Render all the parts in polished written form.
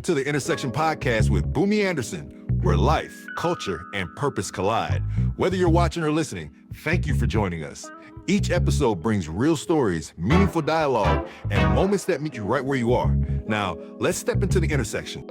to the Intersection Podcast with Bummi Anderson, where life, culture, and purpose collide. Whether you're watching or listening, thank you for joining us. Each episode brings real stories, meaningful dialogue, and moments that meet you right where you are. Now, let's step into the intersection.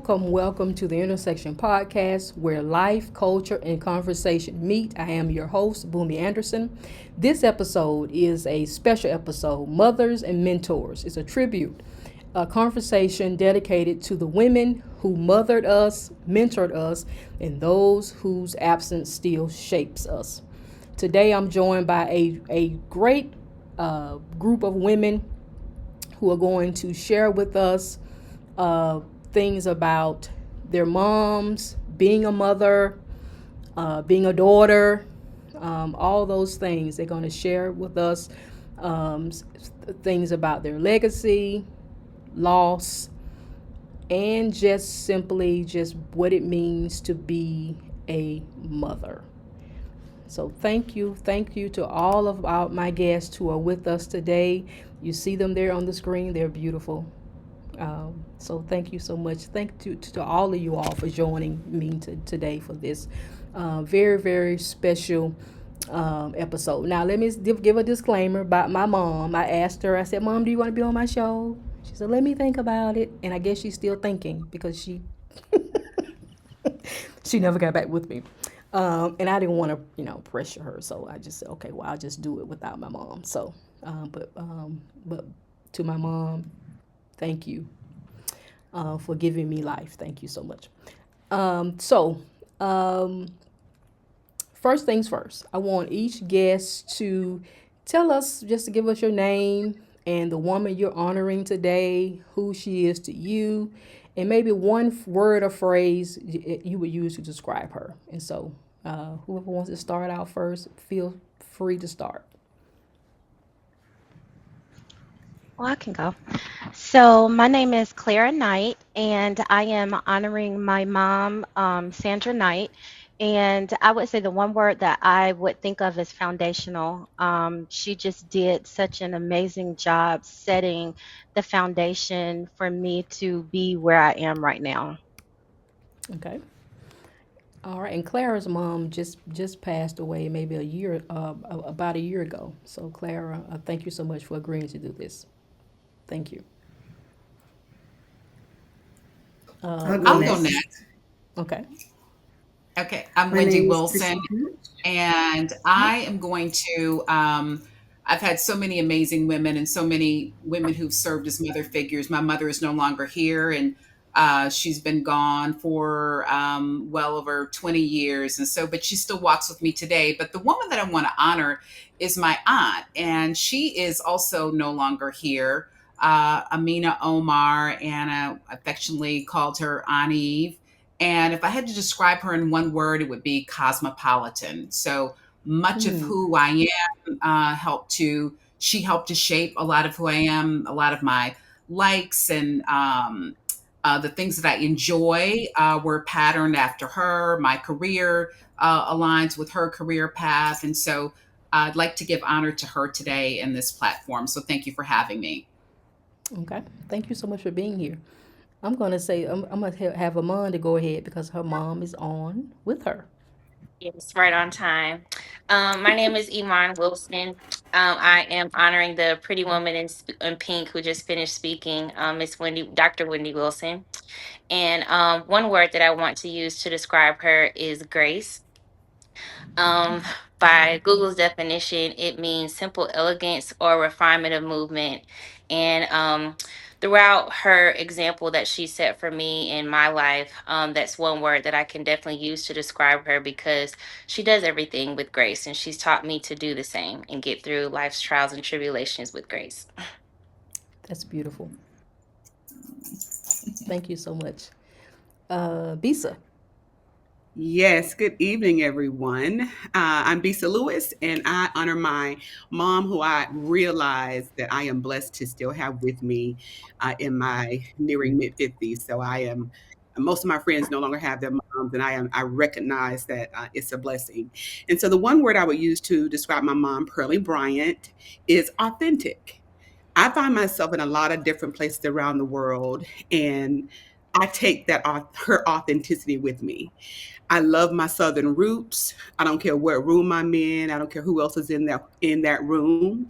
Welcome to the Intersection Podcast, where life, culture, and conversation meet. I am your host, Bummi Anderson. This episode is a special episode, Mothers and Mentors. It's a tribute, a conversation dedicated to the women who mothered us, mentored us, and those whose absence still shapes us. Today, I'm joined by a great group of women who are going to share with us things about their moms, being a mother, being a daughter, all those things. They're going to share with us things about their legacy, loss, and just simply just what it means to be a mother. So thank you to all of my guests who are with us today. You see them there on the screen. They're beautiful. So thank you so much. Thank you to all of you all for joining me today for this very, very special episode. Now, let me give a disclaimer about my mom. I asked her, I said, Mom, do you want to be on my show? She said, let me think about it. And I guess she's still thinking because she never got back with me. And I didn't want to, pressure her. So I just said, okay, well, I'll just do it without my mom. So, but to my mom, thank you for giving me life. Thank you so much. First things first, I want each guest to tell us, just to give us your name and the woman you're honoring today, who she is to you, and maybe one word or phrase you would use to describe her. And so, whoever wants to start out first, feel free to start. Well, I can go. So, my name is Clara Knight, and I am honoring my mom, Sandra Knight. And I would say the one word that I would think of as foundational. She just did such an amazing job setting the foundation for me to be where I am right now. Okay. All right, and Clara's mom just passed away maybe about a year ago. So Clara, thank you so much for agreeing to do this. Thank you. I'll go I'll go next. next. Okay. Okay, I'm My Wendy name is Wilson, Christina. and I am going to. I've had so many amazing women and so many women who've served as mother figures. My mother is no longer here, and she's been gone for well over 20 years, and so, but she still walks with me today. But the woman that I want to honor is my aunt, and she is also no longer here. Amina Omar, and I affectionately called her Aunt Eve. And if I had to describe her in one word, it would be cosmopolitan. So much of Hmm. who I am she helped to shape a lot of who I am, a lot of my likes and the things that I enjoy were patterned after her. My career aligns with her career path. And so I'd like to give honor to her today in this platform. So thank you for having me. Okay. Thank you so much for being here. I'm gonna have Amanda go ahead because her mom is on with her. Yes, right on time. My name is Iman Wilson. I am honoring the pretty woman in pink who just finished speaking, Miss Wendy, Dr. Wendy Wilson. And one word that I want to use to describe her is grace. Um, by Google's definition, it means simple elegance or refinement of movement. And throughout her example that she set for me in my life, that's one word that I can definitely use to describe her because she does everything with grace, and she's taught me to do the same and get through life's trials and tribulations with grace. That's beautiful. Thank you so much. Bisa. Yes, good evening, everyone. I'm Bisa Lewis, and I honor my mom, who I realize that I am blessed to still have with me in my nearing mid 50s. So I am. Most of my friends no longer have their moms, and I recognize that it's a blessing. And so the one word I would use to describe my mom, Pearlie Bryant, is authentic. I find myself in a lot of different places around the world, and I take her authenticity with me. I love my Southern roots. I don't care what room I'm in. I don't care who else is in that room.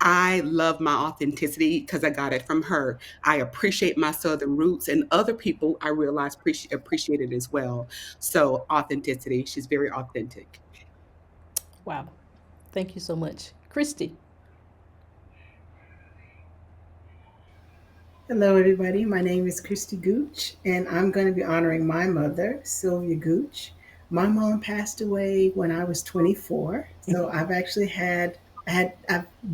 I love my authenticity because I got it from her. I appreciate my Southern roots, and other people I realize appreciate it as well. So authenticity. She's very authentic. Wow. Thank you so much. Christy. Hello, everybody. My name is Christy Gooch, and I'm going to be honoring my mother, Sylvia Gooch. My mom passed away when I was 24, so I've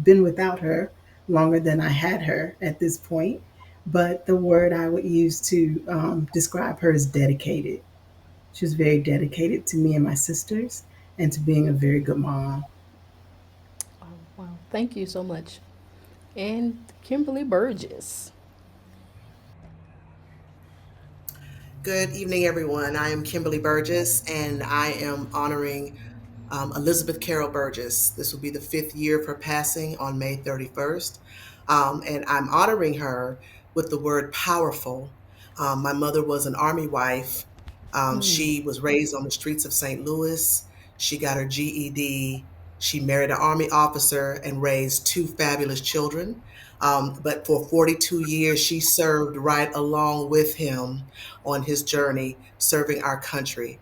been without her longer than I had her at this point. But the word I would use to describe her is dedicated. She was very dedicated to me and my sisters, and to being a very good mom. Wow, wow. Thank you so much. And Kimberly Burgess. Good evening, everyone. I am Kimberly Burgess, and I am honoring Elizabeth Carroll Burgess. This will be the 5th year of her passing on May 31st. And I'm honoring her with the word powerful. My mother was an Army wife. She was raised on the streets of St. Louis. She got her GED. She married an Army officer and raised two fabulous children. But for 42 years, she served right along with him on his journey serving our country.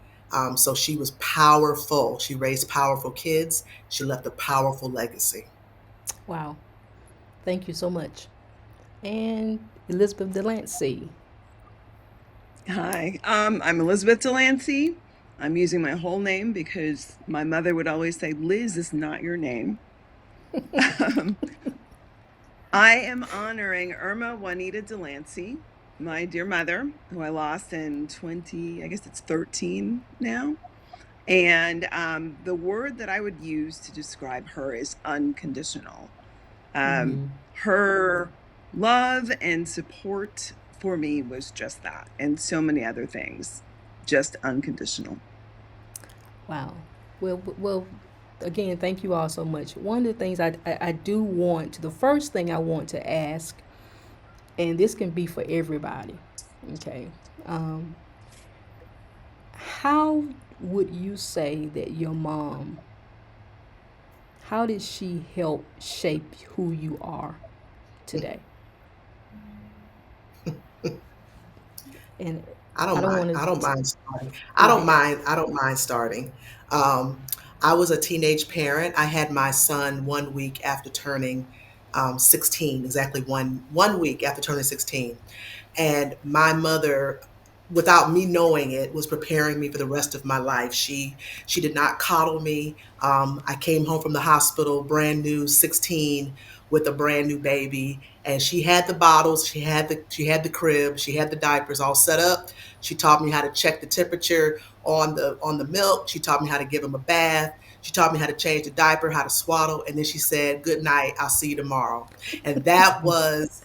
So she was powerful. She raised powerful kids. She left a powerful legacy. Wow. Thank you so much. And Elizabeth Delancey. Hi, I'm Elizabeth Delancey. I'm using my whole name because my mother would always say, Liz is not your name. Um, I am honoring Irma Juanita Delancey, my dear mother, who I lost in 20, I guess it's 13 now. And the word that I would use to describe her is unconditional. Her love and support for me was just that, and so many other things, just unconditional. Wow. Well, again, thank you all so much. One of the things I do want, the first thing I want to ask, and this can be for everybody, okay? Um, how would you say that your mom, how did she help shape who you are today? And I I don't don't mind. want I don't to mind starting. I go don't ahead. mind. I don't mind starting. Um, I was a teenage parent. I had my son 1 week after turning 16, exactly one week after turning 16. And my mother, without me knowing it, was preparing me for the rest of my life. She did not coddle me. I came home from the hospital brand new 16 with a brand new baby, and she had the bottles, she had the crib, she had the diapers all set up. She taught me how to check the temperature on the milk. She taught me how to give him a bath. She taught me how to change the diaper, how to swaddle, and then she said, "Good night. I'll see you tomorrow." And that was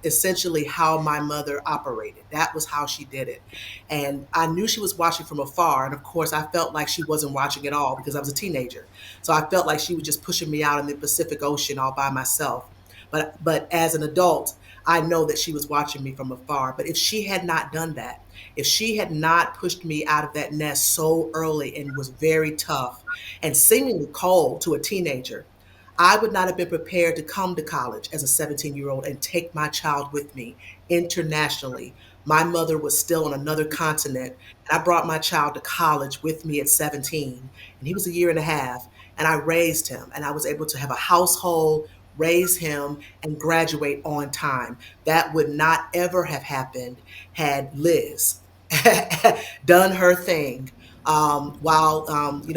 essentially how my mother operated. That was how she did it. And I knew she was watching from afar. And of course, I felt like she wasn't watching at all because I was a teenager. So I felt like she was just pushing me out in the Pacific Ocean all by myself. But as an adult, I know that she was watching me from afar. But if she had not done that, if she had not pushed me out of that nest so early and was very tough and seemingly cold to a teenager, I would not have been prepared to come to college as a 17-year-old and take my child with me internationally. My mother was still on another continent, and I brought my child to college with me at 17, and he was a year and a half, and I raised him, and I was able to have a household, raise him, and graduate on time. That would not ever have happened had Liz done her thing while in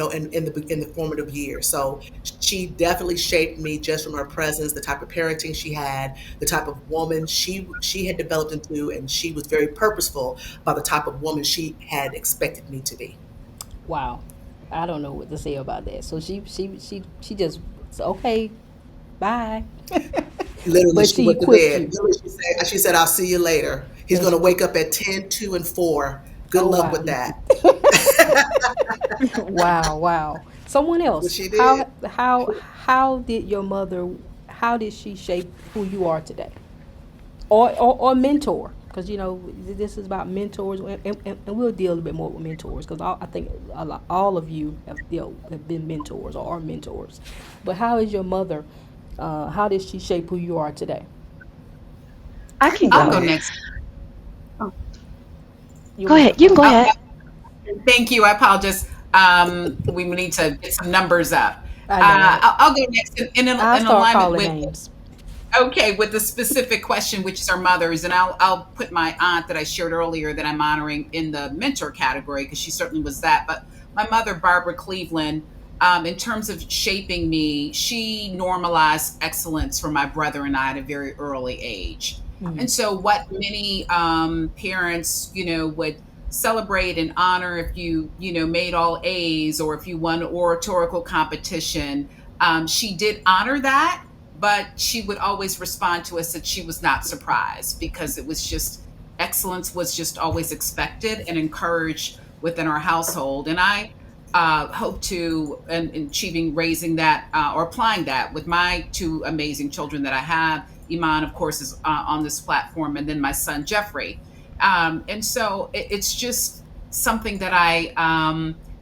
the formative years. So she definitely shaped me just from her presence, the type of parenting she had, the type of woman she had developed into, and she was very purposeful about the type of woman she had expected me to be. Wow. I don't know what to say about that. So she just said, okay, bye. Literally, But she she went to equipped bed. you. Literally, she said, I'll see you later. He's And going she, to wake up at 10, 2, and 4. Good oh luck wow. with that. Wow, wow. Someone But else. she did. How did your mother, how did she shape who you are today? Or mentor, because you know this is about mentors, and we'll deal a bit more with mentors because I think all of you have, you know, have been mentors or are mentors. But how is your mother? How did she shape who you are today? I I can can go I'll go go. next. next. Oh, You Go want me to ahead. go, You can go Carla? Oh, ahead. thank you. I apologize. We need to get some numbers up. I know. I'll go next I'll in start alignment calling with names. okay, with the specific question, which is our mothers, and I'll put my aunt that I shared earlier that I'm honoring in the mentor category because she certainly was that. But my mother, Barbara Cleveland, in terms of shaping me, she normalized excellence for my brother and I at a very early age. And so, what many parents, would celebrate and honor if you made all A's or if you won an oratorical competition. She did honor that, but she would always respond to us that she was not surprised because it was just excellence was just always expected and encouraged within our household. And I hope to in achieving raising that or applying that with my two amazing children that I have. Iman, of course, is on this platform, and then my son Jeffrey. And so it's just something that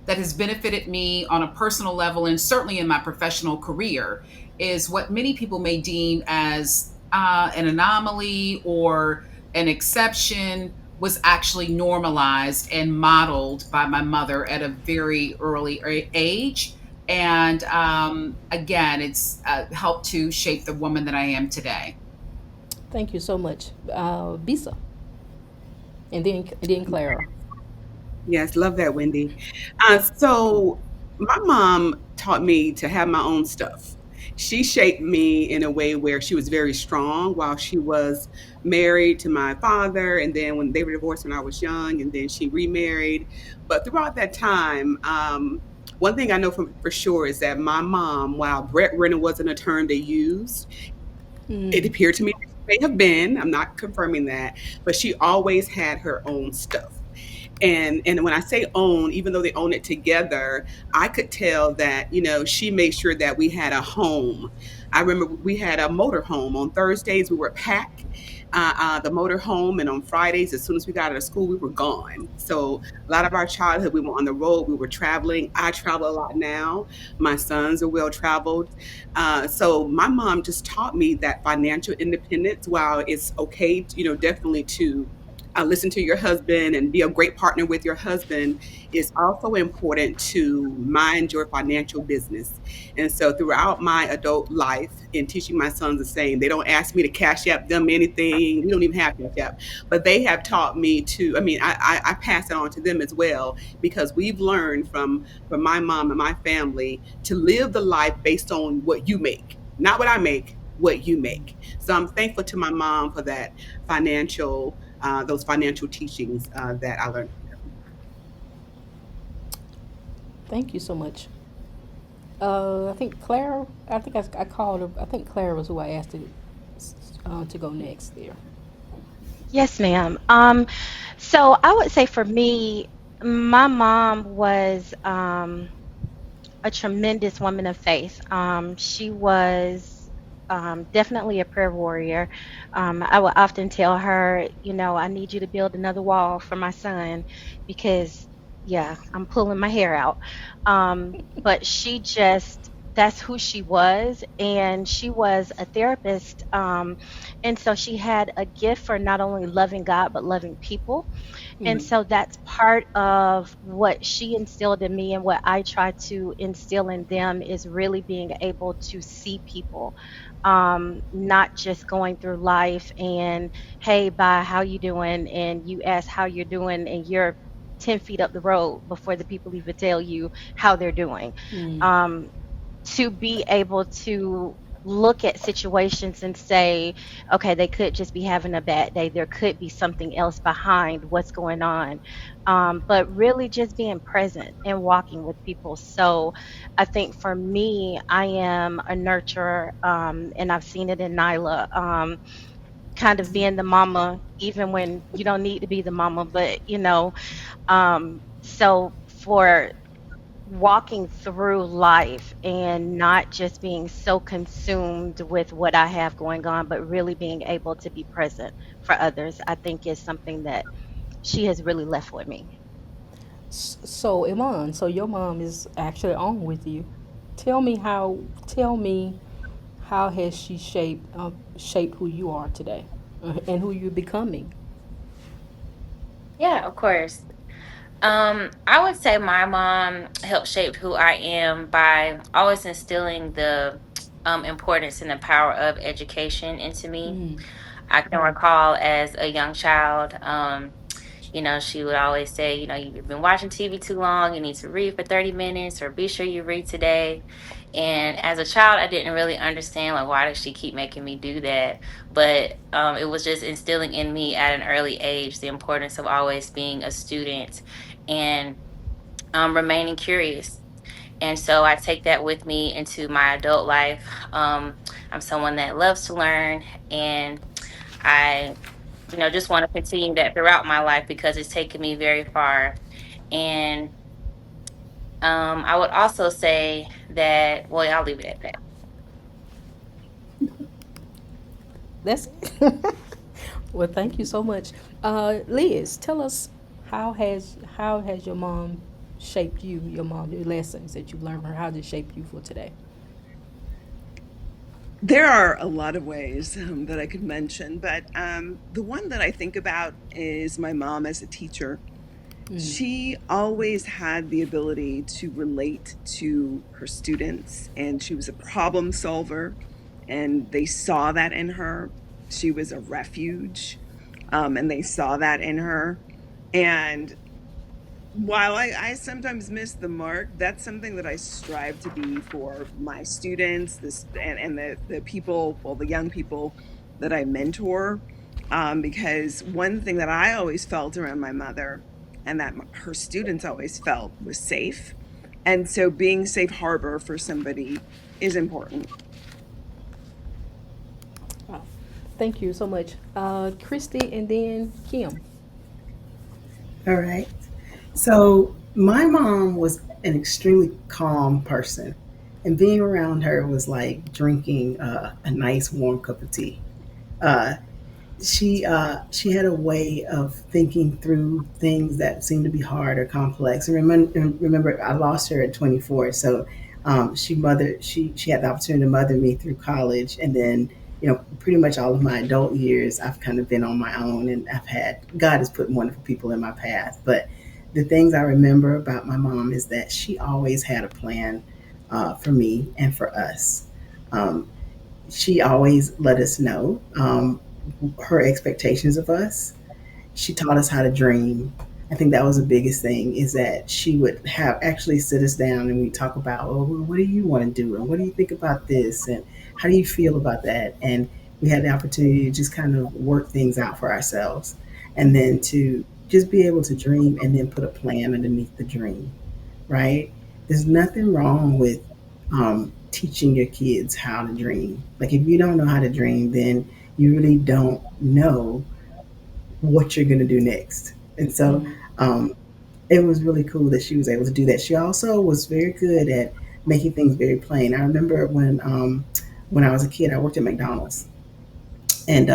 that has benefited me on a personal level and certainly in my professional career is what many people may deem as an anomaly or an exception was actually normalized and modeled by my mother at a very early age. And again, it's helped to shape the woman that I am today. Thank you so much, Bisa, and then Clara. yes, love that, Wendy. So my mom taught me to have my own stuff. She shaped me in a way where she was very strong while she was married to my father, and then when they were divorced when I was young, and then she remarried. But throughout that time, one thing I know for sure is that my mom, while breadwinner wasn't a term they used, it Mm. appeared to me that she may have been. I'm not confirming that, but she always had her own stuff. And when I say own, even though they own it together, I could tell that, she made sure that we had a home. I remember we had a motor home. On Thursdays we were packed the motor home, and on Fridays, as soon as we got out of school, we were gone. So a lot of our childhood we were on the road, we were traveling. I travel a lot now. My sons are well traveled. So my mom just taught me that financial independence, while it's okay, definitely to listen to your husband and be a great partner with your husband, is also important to mind your financial business. And so throughout my adult life, in teaching my sons the same, they don't ask me to cash app them anything. We don't even have cash app, but they have taught me to. I mean, I pass it on to them as well, because we've learned from my mom and my family to live the life based on what you make, not what I make, what you make. So I'm thankful to my mom for that those financial teachings that I learned from her. Thank you so much. I think Clara. I think I called her. I think Clara was who I asked to go next there. Yes, ma'am. So I would say for me, my mom was a tremendous woman of faith. She was definitely a prayer warrior. I would often tell her, I need you to build another wall for my son because, yeah, I'm pulling my hair out. But that's who she was. And she was a therapist. And so she had a gift for not only loving God, but loving people. And Mm. so that's part of what she instilled in me, and what I try to instill in them is really being able to see people, not just going through life and, hey, bye, how you doing? And you ask how you're doing, and you're 10 feet up the road before the people even tell you how they're doing. Mm. Um, to be able to look at situations and say, okay, they could just be having a bad day. There could be something else behind what's going on. But really just being present and walking with people. So I think for me, I am a nurturer, and I've seen it in Nyla. Kind of being the mama, even when you don't need to be the mama, but so for walking through life and not just being so consumed with what I have going on, but really being able to be present for others, I think is something that she has really left with me. So, Iman, so your mom is actually on with you. Tell me how. Tell me how has she shaped who you are today, and who you're becoming. Yeah, of course. I would say my mom helped shape who I am by always instilling the importance and the power of education into me. I can recall as a young child, she would always say, you've been watching TV too long. You need to read for 30 minutes or be sure you read today. And as a child, I didn't really understand, like, why does she keep making me do that? But it was just instilling in me at an early age the importance of always being a student and remaining curious. And so I take that with me into my adult life. I'm someone that loves to learn, and I just want to continue that throughout my life because it's taken me very far. And I would also say that, well, I'll leave it at that. That's well. Thank you so much, Liz. Tell us how has your mom shaped you? Your mom, the lessons that you've learned from her. How did it shape you for today? There are a lot of ways that I could mention, but the one that I think about is my mom as a teacher. She always had the ability to relate to her students, and she was a problem solver, and they saw that in her. She was a refuge, and they saw that in her. And while I sometimes miss the mark, that's something that I strive to be for my students, and the people, well, the young people that I mentor. Because one thing that I always felt around my mother, and that her students always felt, was safe. And so being safe harbor for somebody is important. Wow. Thank you so much, Christy, and then Kim. All right. So my mom was an extremely calm person, and being around her was like drinking a nice warm cup of tea. Uh, she had a way of thinking through things that seemed to be hard or complex. And remember, I lost her at 24, so she had the opportunity to mother me through college, and then pretty much all of my adult years I've kind of been on my own, and God has put wonderful people in my path. But the things I remember about my mom is that she always had a plan for me and for us. Um, she always let us know her expectations of us. She taught us how to dream. I think that was the biggest thing, is that she would have actually sit us down and we talk about, well, what do you want to do? And what do you think about this? And how do you feel about that? And we had the opportunity to just kind of work things out for ourselves, and then to just be able to dream and then put a plan underneath the dream, right? There's nothing wrong with teaching your kids how to dream. Like, if you don't know how to dream, then you really don't know what you're going to do next. And so it was really cool that she was able to do that. She also was very good at making things very plain. I remember when I was a kid, I worked at McDonald's, and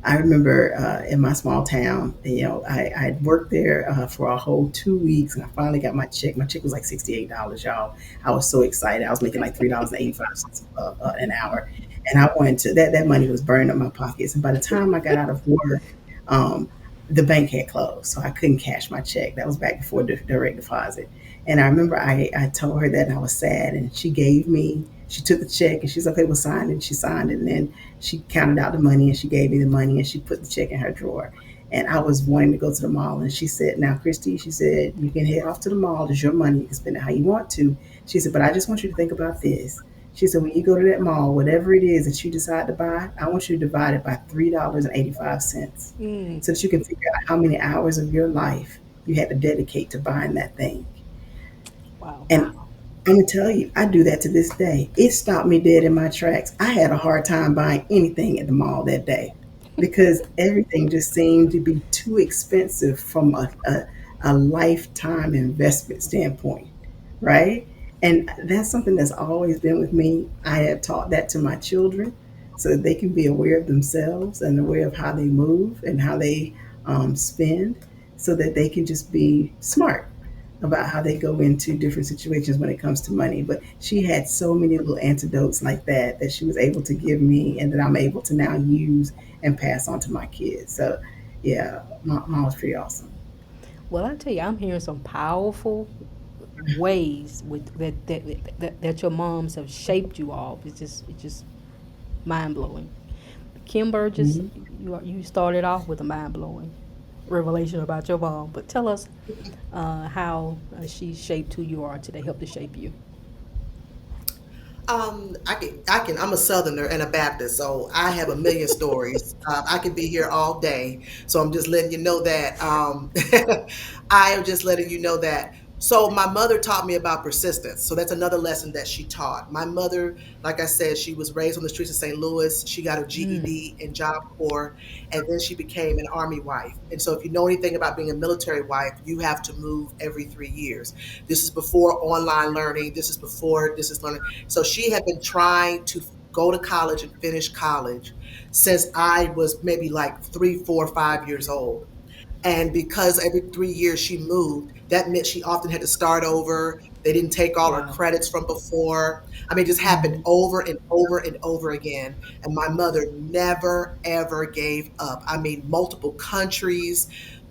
I remember in my small town, I worked there for a whole 2 weeks, and I finally got my check. My check was like $68, y'all. I was so excited. I was making like $3.85 an hour, and I wanted to. That money was burning up my pockets. And by the time I got out of work, um, the bank had closed, so I couldn't cash my check. That was back before direct deposit. And I remember I told her that, and I was sad, and she took the check and she's okay, we'll sign it. And she signed it, and then she counted out the money and she gave me the money and she put the check in her drawer. And I was wanting to go to the mall, and she said, "Now, Christy," she said, "you can head off to the mall. It's your money. You can spend it how you want to." She said, "But I just want you to think about this." She said, when you go to that mall, whatever it is that you decide to buy, I want you to divide it by $3.85 Mm. so that you can figure out how many hours of your life you had to dedicate to buying that thing. Wow. And I'm gonna tell you, I do that to this day. It stopped me dead in my tracks. I had a hard time buying anything at the mall that day because everything just seemed to be too expensive from a lifetime investment standpoint, right? And that's something that's always been with me. I have taught that to my children so that they can be aware of themselves and aware of how they move and how they spend so that they can just be smart about how they go into different situations when it comes to money. But she had so many little antidotes like that that she was able to give me and that I'm able to now use and pass on to my kids. So, yeah, mom was pretty awesome. Well, I tell you, I'm hearing some powerful ways with that your moms have shaped you all. It's just mind blowing. Kim Burgess, Mhm. you started off with a mind blowing revelation about your mom, but tell us how she shaped who you are today, helped to shape you. I'm a Southerner and a Baptist, so I have a million stories. I could be here all day, so I'm just letting you know that. I am just letting you know that. So my mother taught me about persistence. So that's another lesson that she taught. My mother, like I said, she was raised on the streets of St. Louis. She got her Mm. GED in Job Corps, and then she became an Army wife. And so if you know anything about being a military wife, you have to move every 3 years. This is before online learning. This is before this is learning. So she had been trying to go to college and finish college since I was maybe like 3, 4, 5 years old. And because every 3 years she moved, that meant she often had to start over. They didn't take all her Wow. credits from before. I mean, it just happened Mhm. over and over and over again. And my mother never, ever gave up. I mean, multiple countries,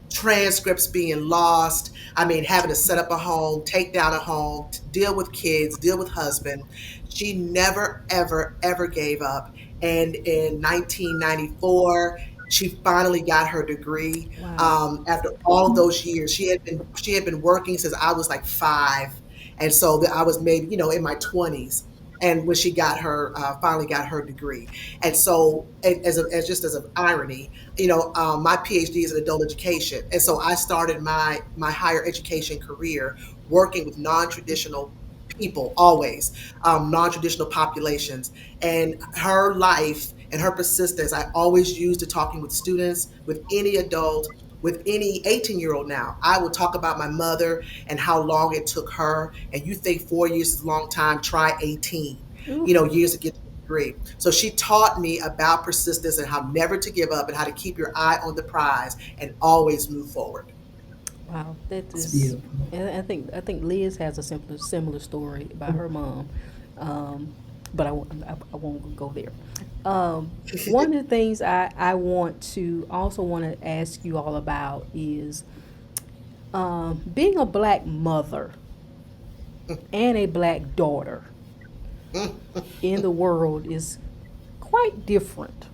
transcripts being lost. I mean, having to set up a home, take down a home, deal with kids, deal with husband. She never, ever, ever gave up. And in 1994, she finally got her degree. Wow. After all of those years, she had been working since I was like 5, and so I was maybe in my 20s. And when she got her finally got her degree, and so as just as an irony, my PhD is in adult education, and so I started my higher education career working with non-traditional people, always non-traditional populations. And her life and her persistence, I always use to talking with students, with any adult, with any 18-year-old now. I will talk about my mother and how long it took her. And you think 4 years is a long time, try 18, Oof. years to get to a degree. So she taught me about persistence and how never to give up and how to keep your eye on the prize and always move forward. Wow, that It's is. beautiful. And I think Liz has a similar story about her mom, um, but I won't go there. One of the things I want to ask you all about is being a black mother and a black daughter in the world is quite different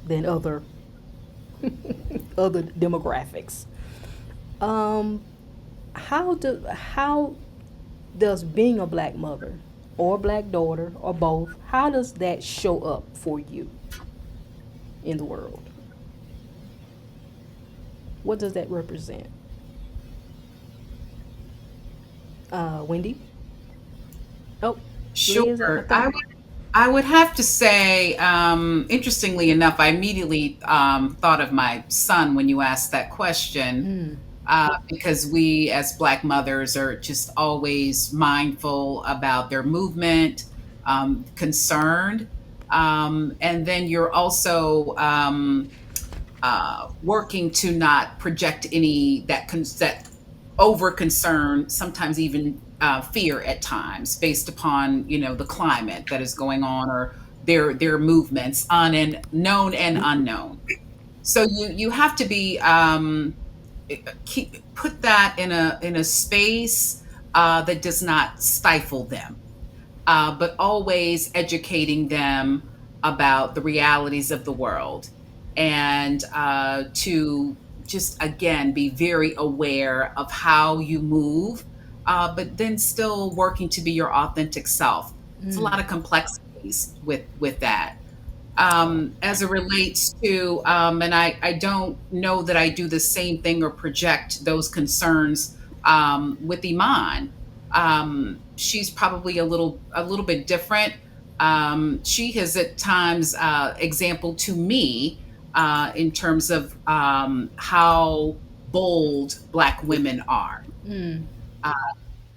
than other demographics. Um, how does being a black mother or black daughter or both, how does that show up for you in the world? What does that represent? Wendy? Oh, Liz, I Sure. think. I would have to say, interestingly enough, I immediately thought of my son when you asked that question, Mm. because we as Black mothers are just always mindful about their movement, concerned. And then you're also working to not project any that over concern, sometimes even fear at times, based upon the climate that is going on, or their movements on and known and unknown. So you have to be put that in a space that does not stifle them, but always educating them about the realities of the world, and to just again be very aware of how you move, but then still working to be your authentic self. It's a lot of complexities with that. Wow. As it relates to, and I don't know that I do the same thing or project those concerns with Iman. She's probably a little bit different. She has at times example to me in terms of how bold Black women are. Uh,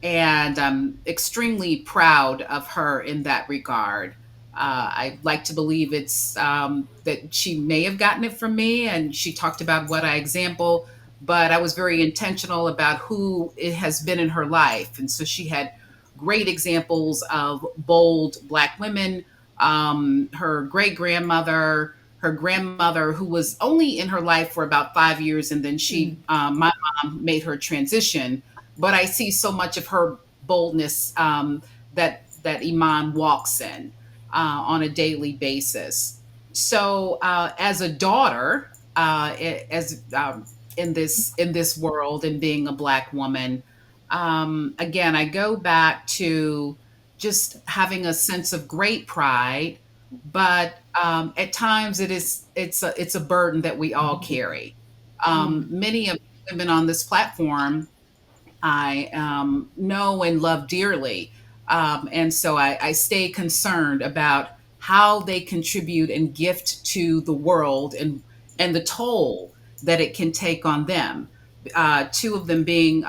and I'm extremely proud of her in that regard. I like to believe it's that she may have gotten it from me, and she talked about what I example, but I was very intentional about who it has been in her life, and so she had great examples of bold Black women. Her great grandmother, her grandmother, who was only in her life for about 5 years, and then my mom made her transition, but I see so much of her boldness that Iman walks in on a daily basis. So, as a daughter, as in this world and being a Black woman, again, I go back to just having a sense of great pride, but at times it's a burden that we all carry. Many of the women on this platform I know and love dearly. And so I stay concerned about how they contribute and gift to the world and the toll that it can take on them. Two of them being,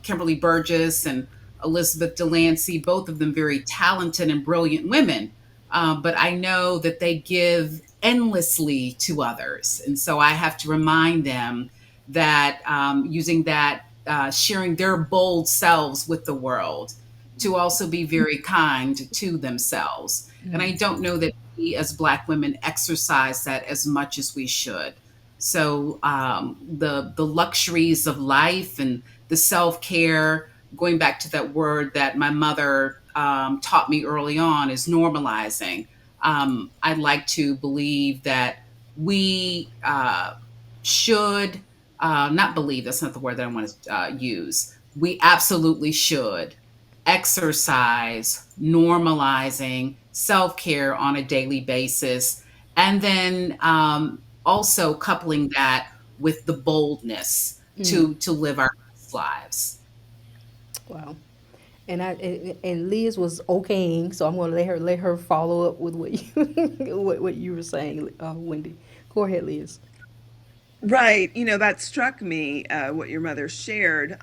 Kimberly Burgess and Elizabeth Delancey, both of them very talented and brilliant women. But I know that they give endlessly to others. And so I have to remind them that using that sharing their bold selves with the world, to also be very kind to themselves. And I don't know that we as Black women exercise that as much as we should. So the luxuries of life and the self care, going back to that word that my mother taught me early on, is normalizing. I'd like to believe that we should not believe, that's not the word that I want to use. We absolutely should exercise normalizing self care on a daily basis. And then also coupling that with the boldness to live our best lives. Wow. And Liz was okaying, so I'm going to let her follow up with what you what you were saying, Wendy. Go ahead, Liz. Right. That struck me, what your mother shared.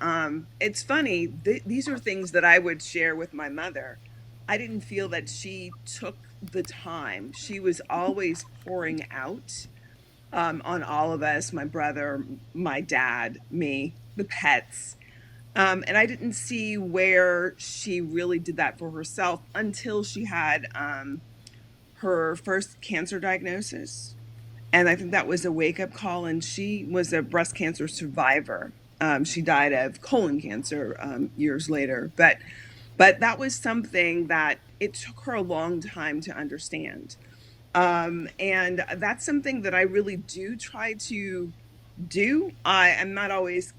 It's funny, these are things that I would share with my mother. I didn't feel that she took the time. She was always pouring out on all of us, my brother, my dad, me, the pets. And I didn't see where she really did that for herself until she had her first cancer diagnosis. And I think that was a wake up call. And she was a breast cancer survivor. She died of colon cancer years later. But that was something that it took her a long time to understand. And that's something that I really do try to do. I am not always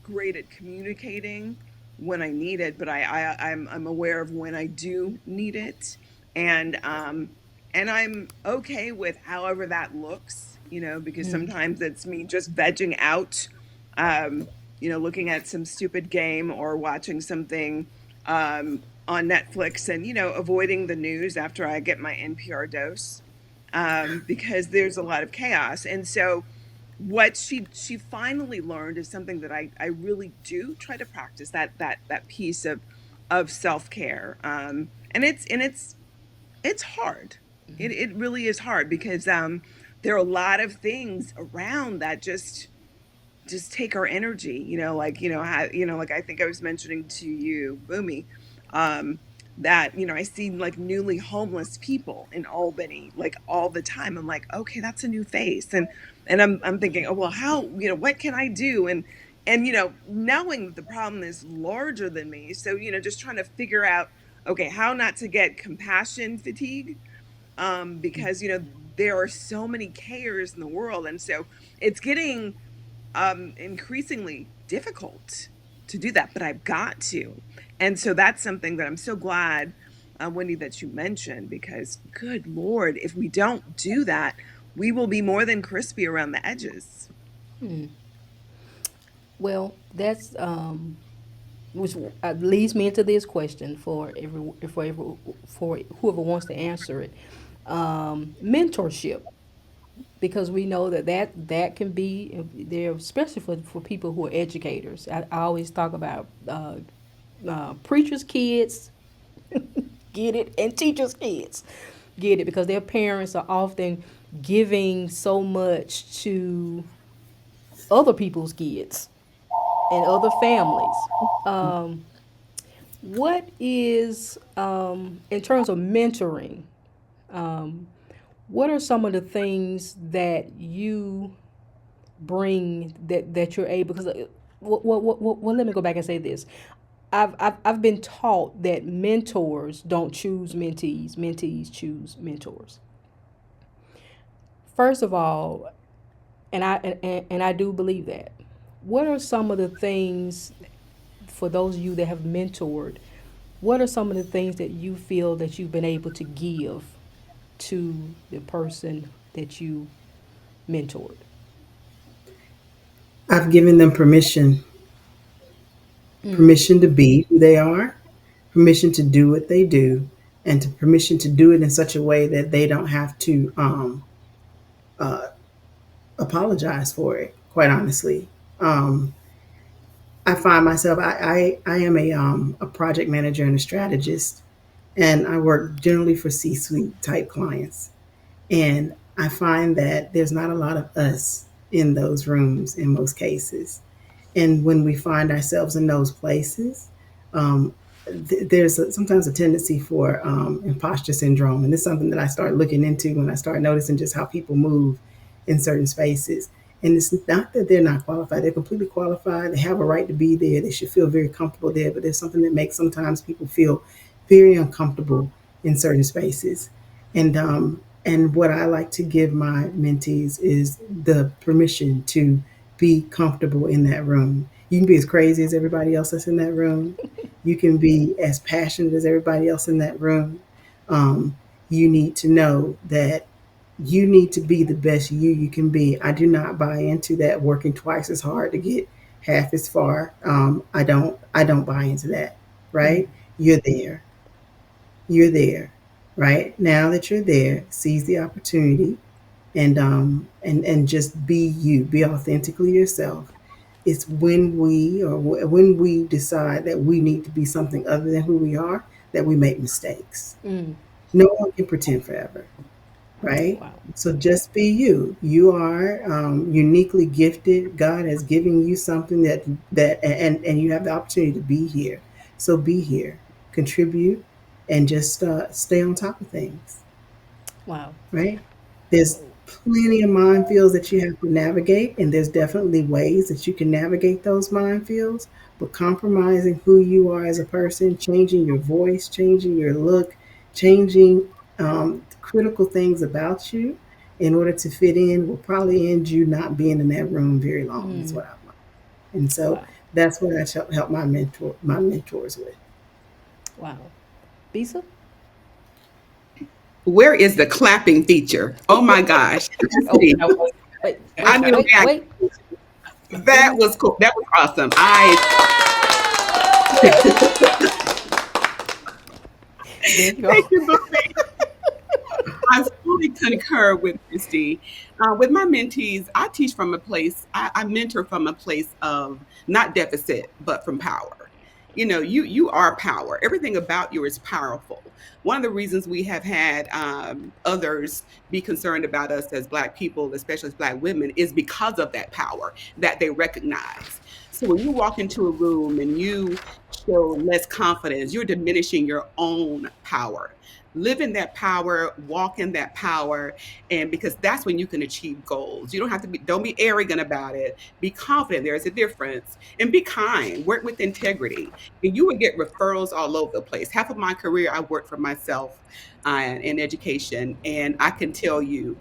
great at communicating when I need it, but I'm aware of when I do need it, and I'm okay with however that looks, because sometimes it's me just vegging out, looking at some stupid game or watching something on Netflix, and avoiding the news after I get my NPR dose, because there's a lot of chaos, and so what she finally learned is something that I really do try to practice, that piece of self-care, and it's hard. It really is hard because there are a lot of things around that just take our energy, like I think I was mentioning to you, Boomy, um, that I see like newly homeless people in Albany like all the time. I'm like, okay, that's a new face, and I'm thinking, oh well, how, what can I do, and knowing that the problem is larger than me, so just trying to figure out, okay, how not to get compassion fatigue, because there are so many cares in the world, and so it's getting increasingly difficult to do that, but I've got to. And so that's something that I'm so glad Wendy, that you mentioned, because good Lord, if we don't do that, we will be more than crispy around the edges. Well, that's which leads me into this question for whoever wants to answer it. Mentorship, because we know that can be there, especially for people who are educators. I always talk about preachers' kids get it, and teachers' kids get it, because their parents are often giving so much to other people's kids and other families. What is, in terms of mentoring, what are some of the things that you bring that you're able? Because well, let me go back and say this. I've been taught that mentors don't choose mentees, mentees choose mentors. First of all, and I do believe that. What are some of the things, for those of you that have mentored, what are some of the things that you feel that you've been able to give to the person that you mentored? I've given them permission to be who they are, permission to do what they do, and to permission to do it in such a way that they don't have to apologize for it. Quite honestly, um, I find myself I am a project manager and a strategist, and I work generally for C-suite type clients. And I find that there's not a lot of us in those rooms in most cases. And when we find ourselves in those places, um, sometimes a tendency for imposter syndrome. And it's something that I start looking into when I start noticing just how people move in certain spaces. And it's not that they're not qualified, they're completely qualified. They have a right to be there. They should feel very comfortable there. But there's something that makes sometimes people feel very uncomfortable in certain spaces. And what I like to give my mentees is the permission to be comfortable in that room. You can be as crazy as everybody else that's in that room. You can be as passionate as everybody else in that room. You need to know that you need to be the best you can be. I do not buy into that working twice as hard to get half as far. I don't buy into that. Right? You're there. You're there. Right? Now that you're there, seize the opportunity and just be you, be authentically yourself. It's when we decide that we need to be something other than who we are that we make mistakes. No one can pretend forever, right? Wow. So just be you. You are uniquely gifted. God has given you something and you have the opportunity to be here. So be here, contribute, and just stay on top of things, Wow. right? There's plenty of minefields that you have to navigate, and there's definitely ways that you can navigate those minefields. But compromising who you are as a person, changing your voice, changing your look, changing critical things about you in order to fit in will probably end you not being in that room very long. Is what I've learned, and so Wow. that's what I help my mentors with. Wow. Bisa? Where is the clapping feature? Oh my gosh. Oh, Christy, no. Wait, I wait, need a wait, reaction. wait. Let That me. was cool. That was awesome. I There you thank go. you, Boomy. I fully concur with Christy. With my mentees, I teach from a place, I mentor from a place of not deficit, but from power. You are power. Everything about you is powerful. One of the reasons we have had others be concerned about us as Black people, especially as Black women, is because of that power that they recognize. So when you walk into a room and you show less confidence, you're diminishing your own power. Live in that power, walk in that power, and because that's when you can achieve goals. You don't have to don't be arrogant about it. Be confident there is a difference, and be kind. Work with integrity, and you would get referrals all over the place. Half of my career, I worked for myself in education, and I can tell you,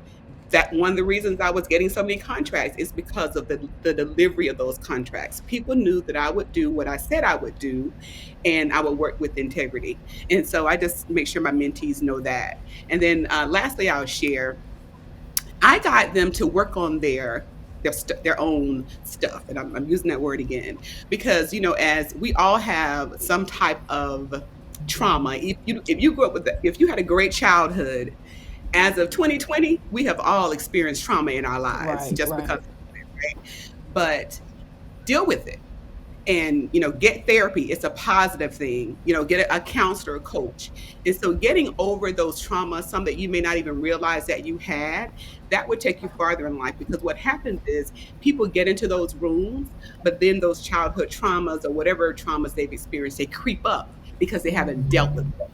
that one of the reasons I was getting so many contracts is because of the delivery of those contracts. People knew that I would do what I said I would do, and I would work with integrity. And so I just make sure my mentees know that. And then lastly, I'll share, I got them to work on their own stuff, and I'm using that word again because as we all have some type of trauma. If you grew up if you had a great childhood, as of 2020, we have all experienced trauma in our lives Right, just right. because, right? But deal with it and get therapy. It's a positive thing. Get a counselor, a coach. And so getting over those traumas, some that you may not even realize that you had, that would take you farther in life, because what happens is people get into those rooms, but then those childhood traumas or whatever traumas they've experienced, they creep up because they haven't dealt with them.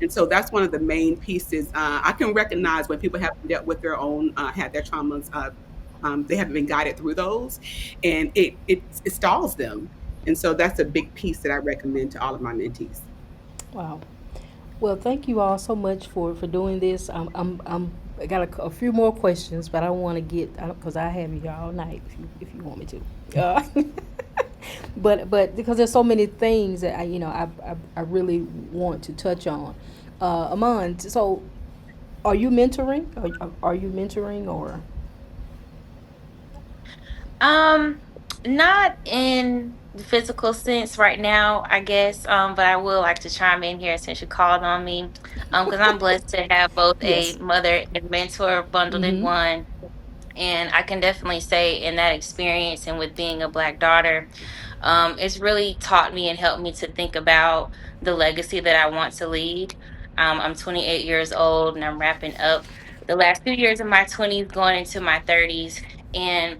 And so that's one of the main pieces. I can recognize when people haven't dealt with their own, had their traumas, they haven't been guided through those, and it stalls them. And so that's a big piece that I recommend to all of my mentees. Wow. Well, thank you all so much for doing this. I got a few more questions, but I don't want to get because I have you here all night if you want me to. But because there's so many things that I really want to touch on. Amon, so are you mentoring? Are you mentoring or? Um, Not in the physical sense right now, I guess. But I would like to chime in here since you called on me. Because I'm blessed to have both a Yes. mother and mentor bundled in Mm-hmm. one. And I can definitely say in that experience and with being a Black daughter, it's really taught me and helped me to think about the legacy that I want to lead. I'm 28 years old and I'm wrapping up the last few years of my 20s, going into my 30s. And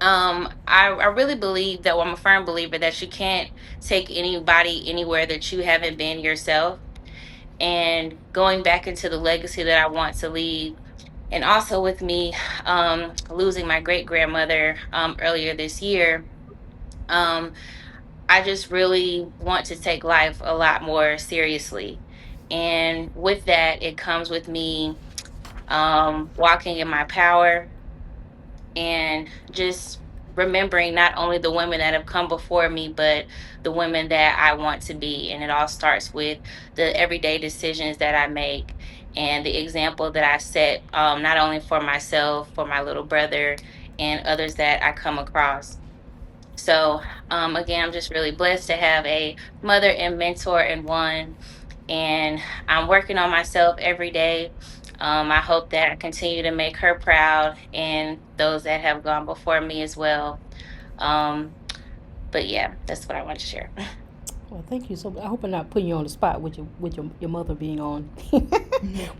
I really believe that, well, I'm a firm believer that you can't take anybody anywhere that you haven't been yourself. And going back into the legacy that I want to leave, and also with me losing my great grandmother earlier this year, um, I just really want to take life a lot more seriously. And with that, it comes with me walking in my power and just remembering not only the women that have come before me, but the women that I want to be. And it all starts with the everyday decisions that I make and the example that I set, not only for myself, for my little brother, and others that I come across. So, again, I'm just really blessed to have a mother and mentor in one, and I'm working on myself every day. I hope that I continue to make her proud and those that have gone before me as well. Um, but yeah, that's what I want to share. Well, thank you so much. I hope I'm not putting you on the spot with your mother being on,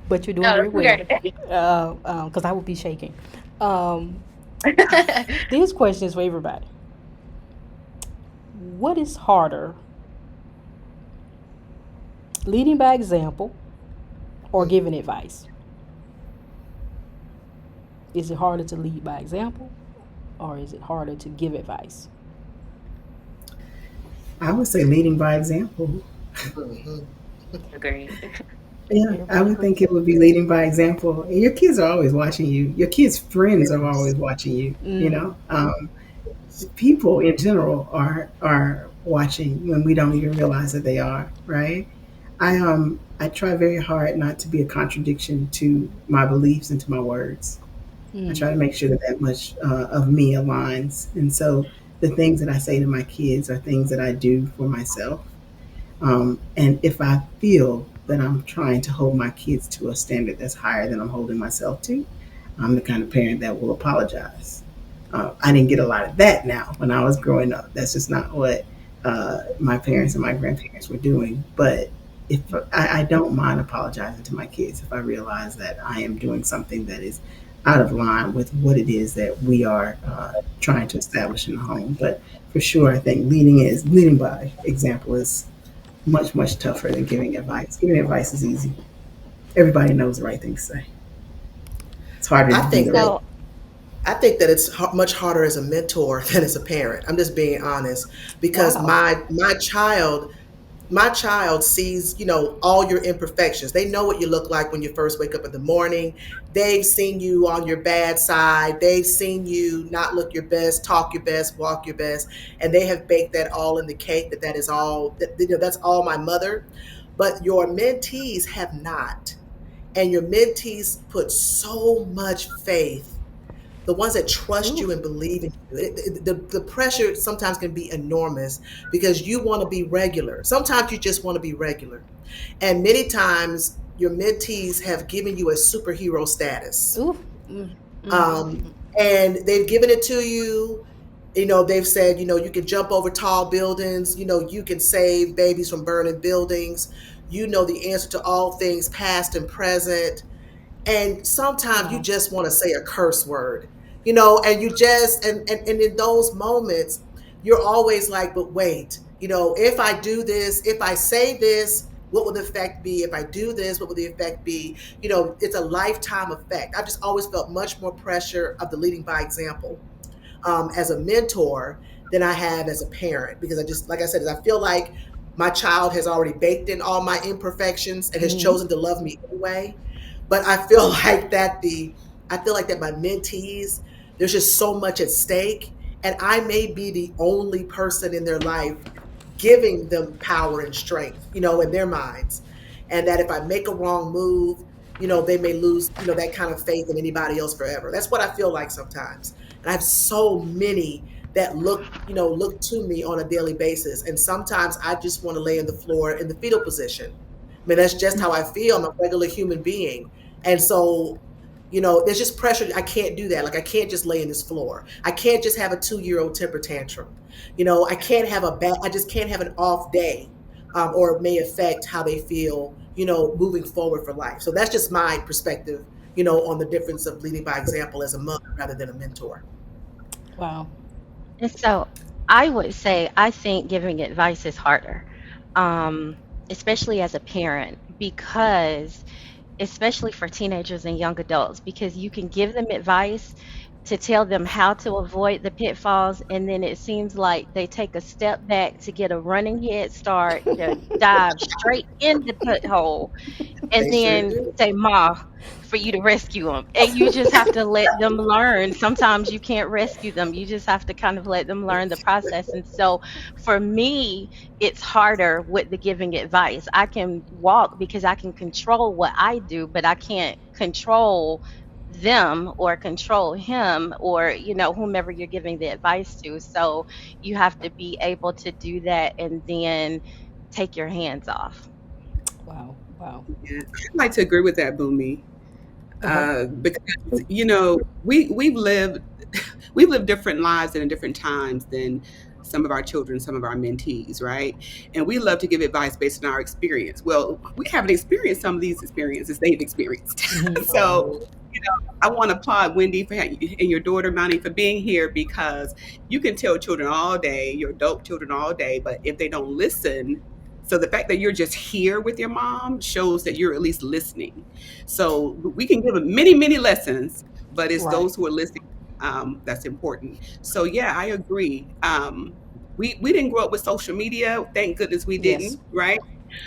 but you're doing No, very that's well. okay. Because I would be shaking. Um, this question is for everybody. What is harder, leading by example or giving advice? Is it harder to lead by example or is it harder to give advice? I would say leading by example. Mhm. Agreed. Yeah, I Everybody would agree? think it would be leading by example. And your kids are always watching you. Your kids' friends are always watching you. Mm. People in general are watching when we don't even realize that they are. Right. I try very hard not to be a contradiction to my beliefs and to my words. I Mm. try to make sure that much of me aligns, and so the things that I say to my kids are things that I do for myself. And if I feel that I'm trying to hold my kids to a standard that's higher than I'm holding myself to, I'm the kind of parent that will apologize. I didn't get a lot of that now when I was growing up. That's just not what my parents and my grandparents were doing. But if I don't mind apologizing to my kids if I realize that I am doing something that is out of line with what it is that we are trying to establish in the home. But for sure, I think leading by example is much tougher than giving advice. Giving advice is easy. Everybody knows the right thing to say. It's harder I to do think the right. So, I think that it's much harder as a mentor than as a parent. I'm just being honest because wow. my child my child sees, all your imperfections. They know what you look like when you first wake up in the morning. They've seen you on your bad side. They've seen you not look your best, talk your best, walk your best, and they have baked that all in the cake. That is all. That's all my mother. But your mentees have not, and your mentees put so much faith, the ones that trust Ooh. you and believe in you. The pressure sometimes can be enormous because you want to be regular. Sometimes you just want to be regular. And many times your mentees have given you a superhero status. Ooh. Mm, mm, Um, and they've given it to you. They've said, you can jump over tall buildings, you can save babies from burning buildings, the answer to all things past and present. And sometimes you wow. just want to say a curse word, and you just and in those moments you're always like, but wait, if I do this, if I say this, what will the effect be? If I do this, what will the effect be? It's a lifetime effect. I've just always felt much more pressure of the leading by example, as a mentor than I have as a parent, because I just, like I said, I feel like my child has already baked in all my imperfections and has Mm-hmm. chosen to love me anyway. But I feel like that my mentees, there's just so much at stake, and I may be the only person in their life giving them power and strength, in their minds. And that if I make a wrong move, they may lose, that kind of faith in anybody else forever. That's what I feel like sometimes. And I have so many that look to me on a daily basis. And sometimes I just want to lay on the floor in the fetal position. I mean, that's just how I feel. I'm a regular human being. And so, there's just pressure. I can't do that. Like, I can't just lay in this floor. I can't just have a 2-year-old temper tantrum. I can't have I just can't have an off day, or it may affect how they feel, moving forward for life. So that's just my perspective, on the difference of leading by example as a mother rather than a mentor. Wow. And so I would say I think giving advice is harder, um, especially as a parent, because especially for teenagers and young adults, because you can give them advice to tell them how to avoid the pitfalls, and then it seems like they take a step back to get a running head start to dive straight in the pit hole and They sure then do. say, "Ma," for you to rescue them. And you just have to let them learn. Sometimes you can't rescue them. You just have to kind of let them learn the process. And so for me, it's harder with the giving advice. I can walk because I can control what I do, but I can't control them or control him or whomever you're giving the advice to. So you have to be able to do that and then take your hands off. Wow. Wow. Yeah, I'd like to agree with that, Boomy, Uh-huh. because we've lived different lives and in different times than some of our children, some of our mentees, right? And we love to give advice based on our experience. Well, we haven't experienced some of these experiences they've experienced. Mm-hmm. So, I want to applaud Wendy and your daughter Monty for being here, because you can tell children all day, your adult children all day, but if they don't listen, so the fact that you're just here with your mom shows that you're at least listening. So we can give them many, many lessons, but it's Right. those who are listening, that's important. So yeah, I agree. We didn't grow up with social media. Thank goodness we Yes. didn't, right?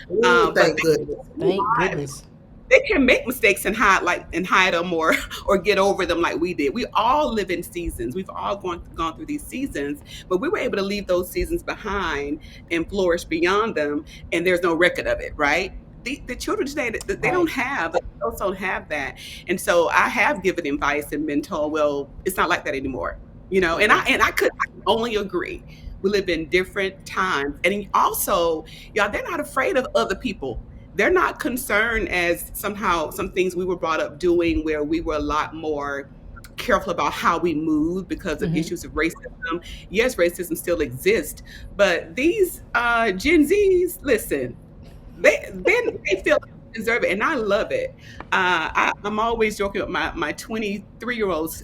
Ooh, But thank goodness. Thank goodness. they can make mistakes and hide them, or get over them like we did. We all live in seasons. We've all gone through these seasons, but we were able to leave those seasons behind and flourish beyond them, and there's no record of it, right? The children today, they Right. don't have, the adults don't have that. And so I have given advice and been told, well, it's not like that anymore. And I could only agree. We live in different times. And also, y'all, they're not afraid of other people. They're not concerned as somehow some things we were brought up doing, where we were a lot more careful about how we move because of Mm-hmm. issues of racism. Yes, racism still exists, but these Gen Zs, listen, they feel like they deserve it, and I love it. I'm always joking with my 23-year-old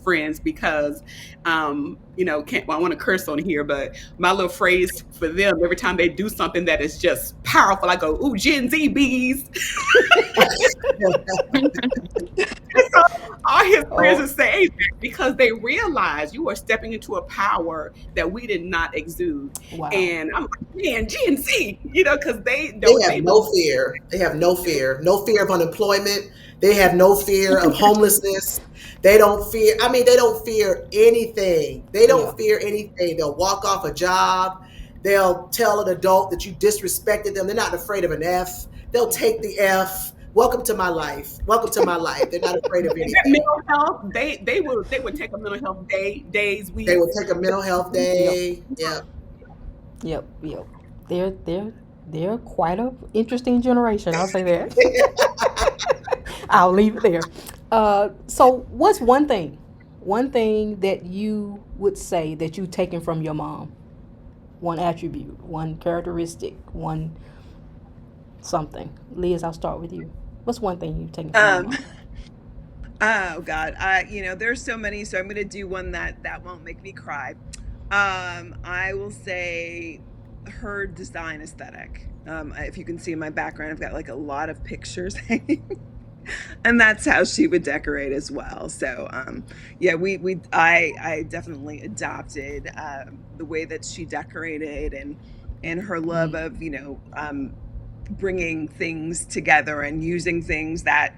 friends, because can't, well, I want to curse on here, but my little phrase for them every time they do something that is just powerful, I go, "Ooh, Gen Z bees." So all his friends Oh, are saying that because they realize you are stepping into a power that we did not exude. wow. And I'm like, man, Gen Z, because they They don't, have they no believe. fear. They have no fear. No fear of unemployment. They have no fear of homelessness. They don't fear. I mean, they don't fear anything. They Yeah. don't fear anything. They'll walk off a job. They'll tell an adult that you disrespected them. They're not afraid of an F. They'll take the F. Welcome to my life. Welcome to my life. They're not afraid of Is that anything. mental health? They would take a mental health days, They will weeks. take a mental health Yep. day. Yeah. Yep. Yep. They're they're they're quite a interesting generation. I'll say that. I'll leave it there. So what's one thing that you would say that you've taken from your mom? One attribute, one characteristic, one something. Liz, I'll start with you. What's one thing you've taken from your Um, mom? oh God, there's so many, so I'm going to do one that won't make me cry. I will say her design aesthetic. If you can see in my background, I've got like a lot of pictures hanging, and that's how she would decorate as well. So, yeah, I definitely adopted the way that she decorated, and her love Mm. of bringing things together and using things that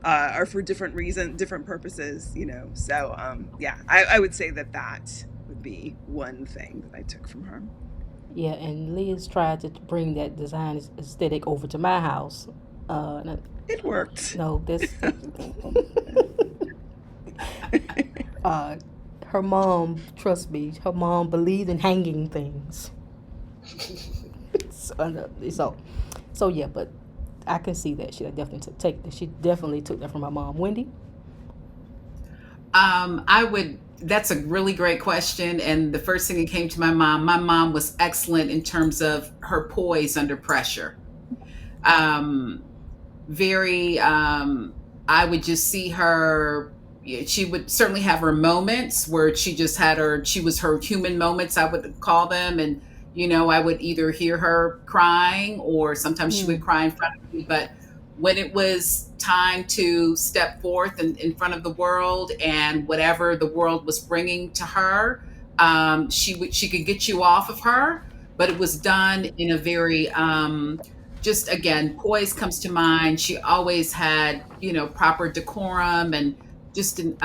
are for different reasons, different purposes. So yeah, I would say that would be one thing that I took from her. Yeah, and Liz tried to bring that design aesthetic over to my house. No, It worked. no, this. uh, her mom, trust me, her mom believed in hanging things. So, so yeah, but I can see that she definitely took that from her mom. Wendy. I would, that's a really great question. And the first thing that came to my mom was excellent in terms of her poise under pressure. Um, very, I would just see her, yeah, she would certainly have her moments where she was her human moments, I would call them. And, I would either hear her crying or sometimes she would Mm. cry in front of me. But when it was time to step forth in front of the world and whatever the world was bringing to her, she could get you off of her, but it was done in a very, just again, poise comes to mind. She always had, proper decorum and just an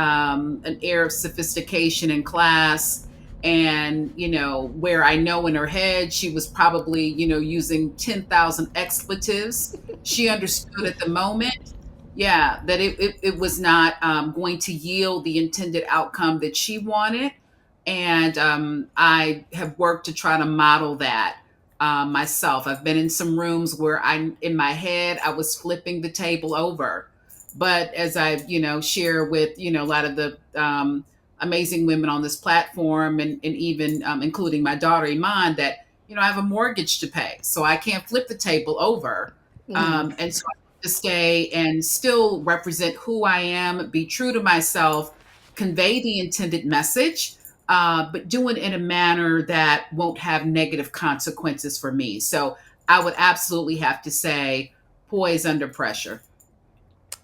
air of sophistication in class. And, where I know in her head, she was probably, using 10,000 expletives. She understood at the moment, yeah, that it was not going to yield the intended outcome that she wanted. And I have worked to try to model that myself. I've been in some rooms where in my head, I was flipping the table over. But as I, share with, a lot of the amazing women on this platform and even including my daughter Iman, that, I have a mortgage to pay. So I can't flip the table over. Mm. And so I have to stay and still represent who I am, be true to myself, convey the intended message, but do it in a manner that won't have negative consequences for me. So I would absolutely have to say poise under pressure.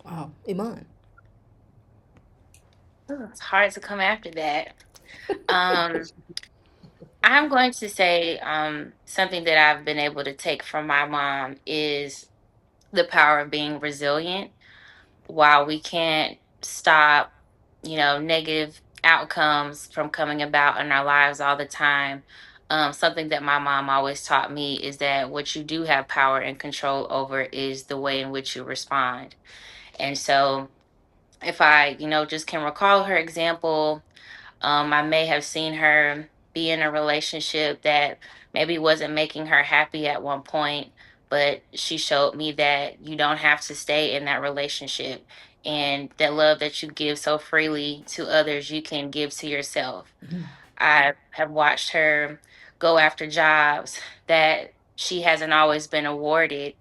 Wow, Iman. Ooh, it's hard to come after that. Um, I'm going to say something that I've been able to take from my mom is the power of being resilient. While we can't stop, negative outcomes from coming about in our lives all the time, something that my mom always taught me is that what you do have power and control over is the way in which you respond. And so, if I, just can recall her example, I may have seen her be in a relationship that maybe wasn't making her happy at one point, but she showed me that you don't have to stay in that relationship. And that love that you give so freely to others, you can give to yourself. I have watched her go after jobs that she hasn't always been awarded.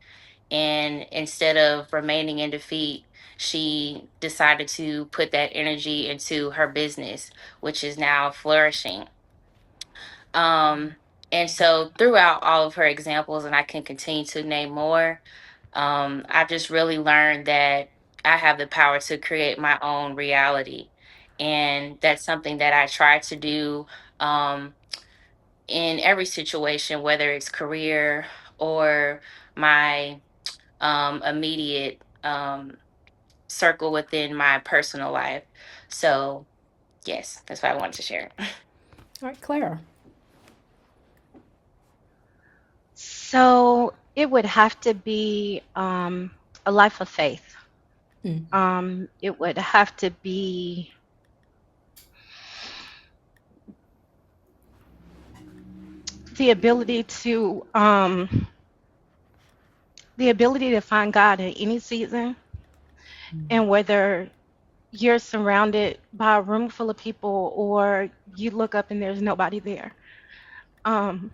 And instead of remaining in defeat, she decided to put that energy into her business, which is now flourishing. Um, and so throughout all of her examples, and I can continue to name more, I've just really learned that I have the power to create my own reality. And that's something that I try to do um, in every situation, whether it's career or my immediate circle within my personal life. So, yes, that's what I wanted to share. All right, Clara. So it would have to be a life of faith. Mm. It would have to be the ability to find God in any season, and whether you're surrounded by a room full of people or you look up and there's nobody there. Um,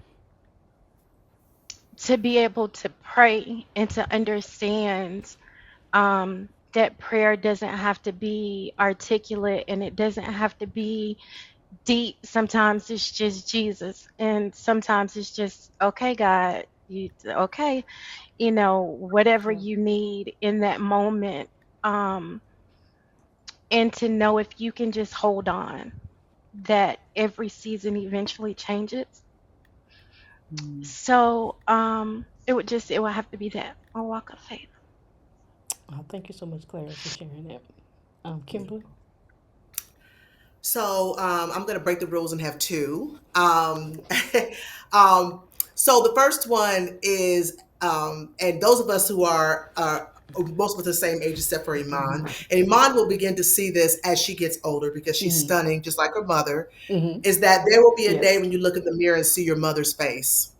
to be able to pray and to understand that prayer doesn't have to be articulate and it doesn't have to be deep. Sometimes it's just Jesus, and sometimes it's just, okay, God, you okay, whatever Yeah. you need in that moment. Um, and to know if you can just hold on, that every season eventually changes. So it would have to be that, a walk of faith. Oh, thank you so much, Clara, for sharing that. Kimberly. So I'm going to break the rules and have two. um, so the first one is, and those of us who are most of us the same age except for Iman, and Iman will begin to see this as she gets older because she's Mm-hmm. stunning, just like her mother. Mm-hmm. Is that there will be a day Yes. when you look in the mirror and see your mother's face,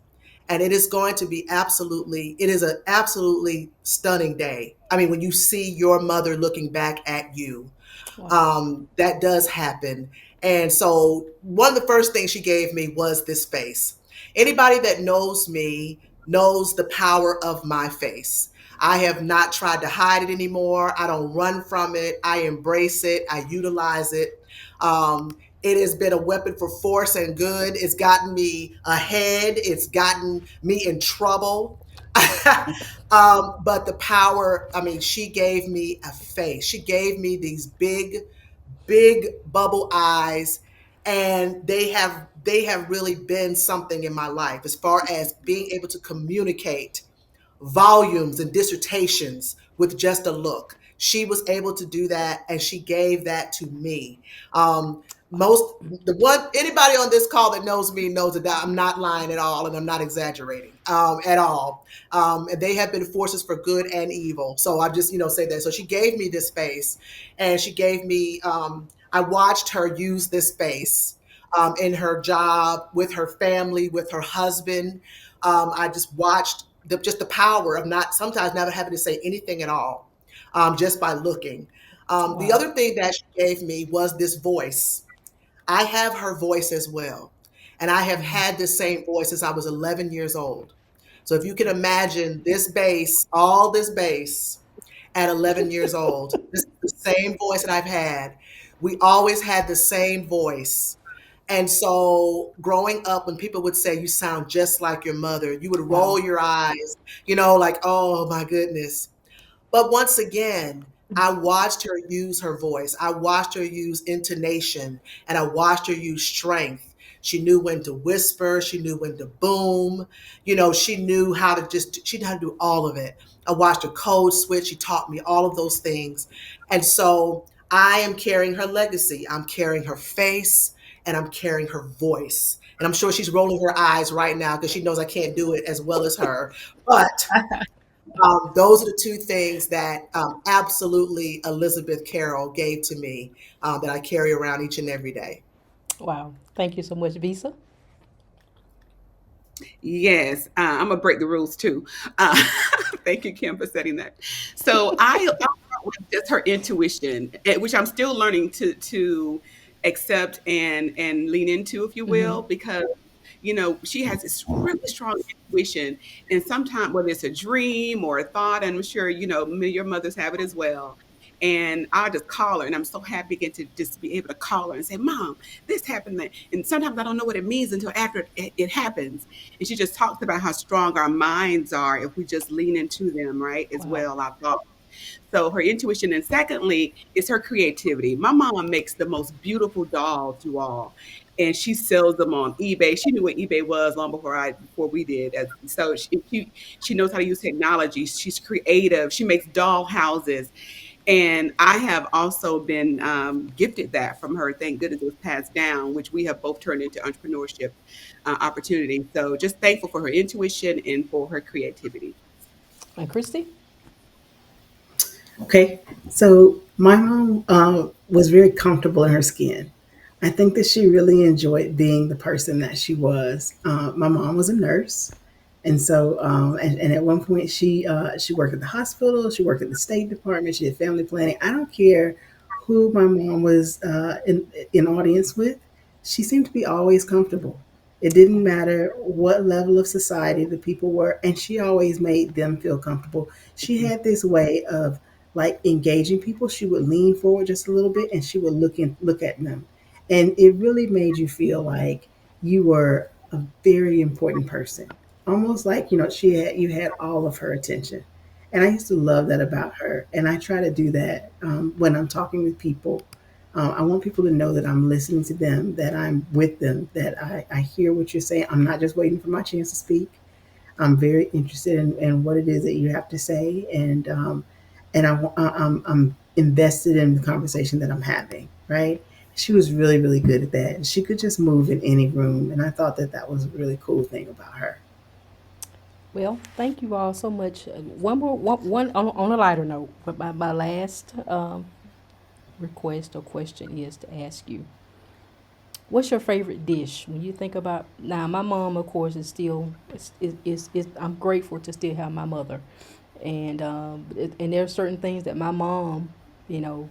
and it is going to be it is an absolutely stunning day. I mean, when you see your mother looking back at you, Wow. that does happen. And so one of the first things she gave me was this space. Anybody that knows me knows the power of my face. I have not tried to hide it anymore. I don't run from it. I embrace it. I utilize it. It has been a weapon for force and good. It's gotten me ahead. It's gotten me in trouble. But the power, I mean, she gave me a face. She gave me these big bubble eyes, and they have really been something in my life as far as being able to communicate volumes and dissertations with just a look. She was able to do that, and she gave that to me. Most the one anybody on this call that knows me knows that I'm not lying at all, and I'm not exaggerating at all. And they have been forces for good and evil. So I just say that. So she gave me this space, and she gave me. I watched her use this space in her job, with her family, with her husband. I just watched just the power of not sometimes never having to say anything at all, just by looking. The Wow. other thing that she gave me was this voice. I have her voice as well. And I have had this same voice since I was 11 years old. So if you can imagine this bass, all this bass at 11 years old, this is the same voice that I've had. We always had the same voice. And so growing up, when people would say, you sound just like your mother, you would roll Wow. your eyes, like, oh my goodness. But once again, I watched her use her voice. I watched her use intonation, and I watched her use strength. She knew when to whisper. She knew when to boom. She knew how to do all of it. I watched her code switch. She taught me all of those things. And so I am carrying her legacy. I'm carrying her face, and I'm carrying her voice. And I'm sure she's rolling her eyes right now because she knows I can't do it as well as her. But those are the two things that absolutely Elizabeth Carroll gave to me, that I carry around each and every day. Wow. Thank you so much, Visa. Yes, I'm gonna break the rules too. Uh, thank you, Kim, for setting that. So I'll start with just her intuition, which I'm still learning to accept and lean into, if you Mm-hmm. will, because she has this really strong intuition, and sometimes whether it's a dream or a thought, and I'm sure many of your mothers have it as well. And I'll just call her, and I'm so happy again to just be able to call her and say, "Mom, this happened." And sometimes I don't know what it means until after it happens. And she just talked about how strong our minds are if we just lean into them, right? As Wow. well, I thought. So her intuition, and secondly, is her creativity. My mom makes the most beautiful dolls, you all, and she sells them on eBay. She knew what eBay was long before we did. So she knows how to use technology. She's creative. She makes doll houses, and I have also been gifted that from her. Thank goodness it was passed down, which we have both turned into entrepreneurship opportunities. So just thankful for her intuition and for her creativity. And Christy? Okay, so my mom was very comfortable in her skin. I think that she really enjoyed being the person that she was. My mom was a nurse, and so and at one point she worked at the hospital. She worked at the State Department. She did family planning. I don't care who my mom was in audience with. She seemed to be always comfortable. It didn't matter what level of society the people were, and she always made them feel comfortable. She had this way of like engaging people. She would lean forward just a little bit and she would look at them. And it really made you feel like you were a very important person. Almost like, you had all of her attention. And I used to love that about her. And I try to do that when I'm talking with people. I want people to know that I'm listening to them, that I'm with them, that I hear what you're saying. I'm not just waiting for my chance to speak. I'm very interested in what it is that you have to say, and I'm invested in the conversation that I'm having. Right? She was really really good at that. She could just move in any room, and I thought that that was a really cool thing about her. Well, thank you all so much. One on a lighter note, but my last request or question is to ask you, what's your favorite dish when you think about now? My mom, of course, is still is I'm grateful to still have my mother, and there are certain things that my mom, you know,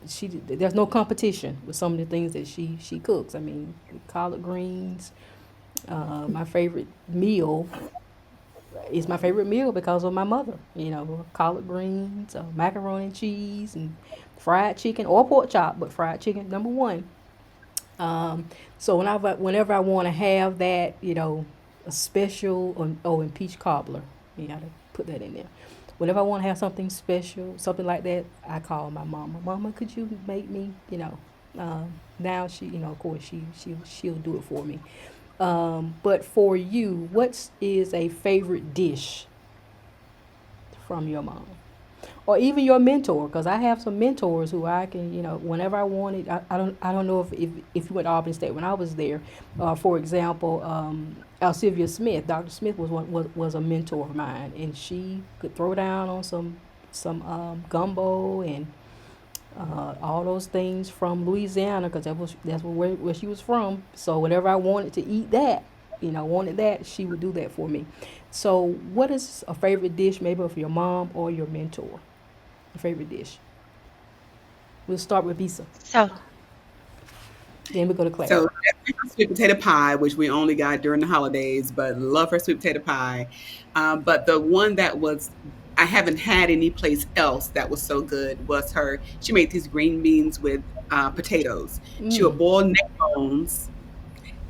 there's no competition with some of the things that she cooks. I mean, collard greens. My favorite meal is my favorite meal because of my mother. You know, collard greens, macaroni and cheese, and fried chicken or pork chop, but fried chicken number one. Um, so whenever I want to have that, a special and peach cobbler, you got to put that in there. Whenever I want to have something special, something like that, I call my mama. Mama, could you make me? Now she, of course she'll do it for me. But for you, what is a favorite dish from your mom? Or even your mentor, because I have some mentors who I can, whenever I wanted. I don't know if you went to Albany State when I was there. For example, Alcivia Smith, Dr. Smith was a mentor of mine, and she could throw down on some gumbo and all those things from Louisiana, because that's where she was from. So whenever I wanted to eat that, wanted that, she would do that for me. So what is a favorite dish, maybe of your mom or your mentor? A favorite dish. We'll start with Bisa. So, Then we go to Claire. So sweet potato pie, which we only got during the holidays, but love her sweet potato pie. But the one that was I haven't had any place else that was so good was her. She made these green beans with potatoes. She Mm, would boil neck bones,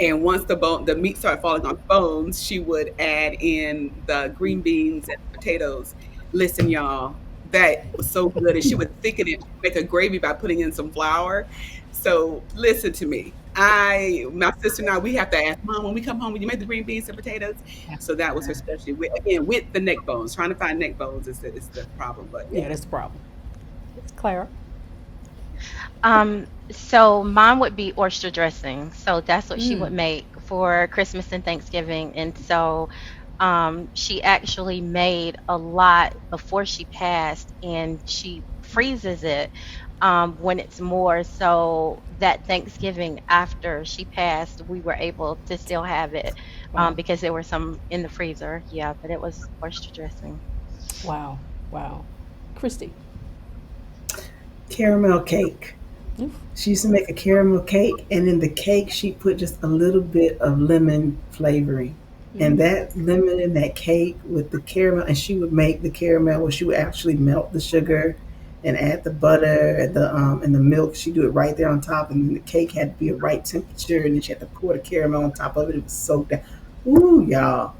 and once the meat started falling off bones, she would add in the green beans and potatoes. Listen, y'all, that was so good. And she would thicken it, make a gravy by putting in some flour. So listen to me. My sister and I, we have to ask mom when we come home, when you make the green beans and potatoes. So that was her specialty. Again, with the neck bones. Trying to find neck bones is the problem. But yeah. yeah, that's the problem. It's Clara. so mine would be oyster dressing. So that's what she Mm, would make for Christmas and Thanksgiving. And so she actually made a lot before she passed, and she freezes it when it's more. So that Thanksgiving after she passed, we were able to still have it wow, because there were some in the freezer. Yeah, but it was oyster dressing. wow, wow. Christy. Caramel cake. Oof. She used to make a caramel cake, and in the cake, she put just a little bit of lemon flavoring. And Mm, that lemon in that cake with the caramel, and she would make the caramel where she would actually melt the sugar and add the butter and the milk. She'd do it right there on top, and then the cake had to be a right temperature, and then she had to pour the caramel on top of it. It was so down. Ooh, y'all,